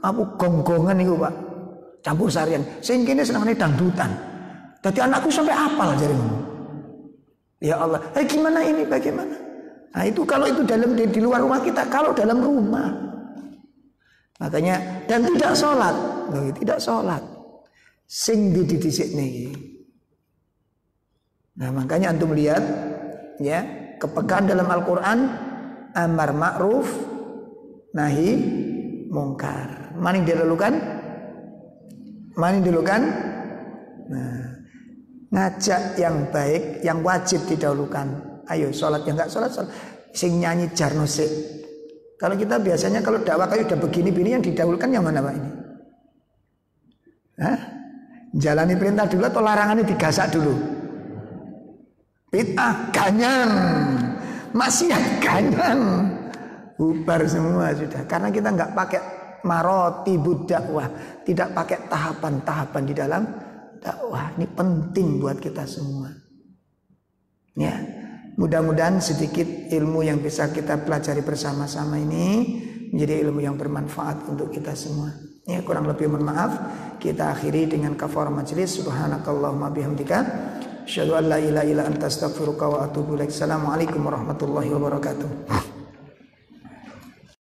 aku gonggongan itu Pak, campur sarian. Sehingga ini senengannya dangdutan. Jadi anakku sampai apal jadi ngomong. Ya Allah, gimana ini bagaimana? Nah itu kalau itu dalam di luar rumah kita, kalau dalam rumah makanya dan tidak sholat, tidak sholat, sing didisik nih. Nah makanya antum lihat ya kepekaan dalam Al-Quran, amar ma'ruf, nahi mungkar. Mana yang dilakukan? Mana yang dilakukan? Nah, ngajak yang baik, yang wajib didahulukan. Ayo sholat, yang enggak sholat, sing nyanyi jarno sik. Kalau kita biasanya kalau dakwah kayak udah begini-begini yang didahulukan yang mana Pak ini? Hah? Jalani perintah dulu atau larangannya digasak dulu? Bid'ah ganyan, maksiat ganyan, bubar semua sudah. Karena kita nggak pakai marotibud dakwah, tidak pakai tahapan-tahapan di dalam dakwah. Ini penting buat kita semua. Ya. Mudah-mudahan sedikit ilmu yang bisa kita pelajari bersama-sama ini menjadi ilmu yang bermanfaat untuk kita semua. Ya, kurang lebih mohon maaf. Kita akhiri dengan kafarah majelis. Subhanakallahumma bihamdika asyhadu an la ilaha illa anta astaghfiruka wa atubu ilaik. Assalamualaikum warahmatullahi wabarakatuh.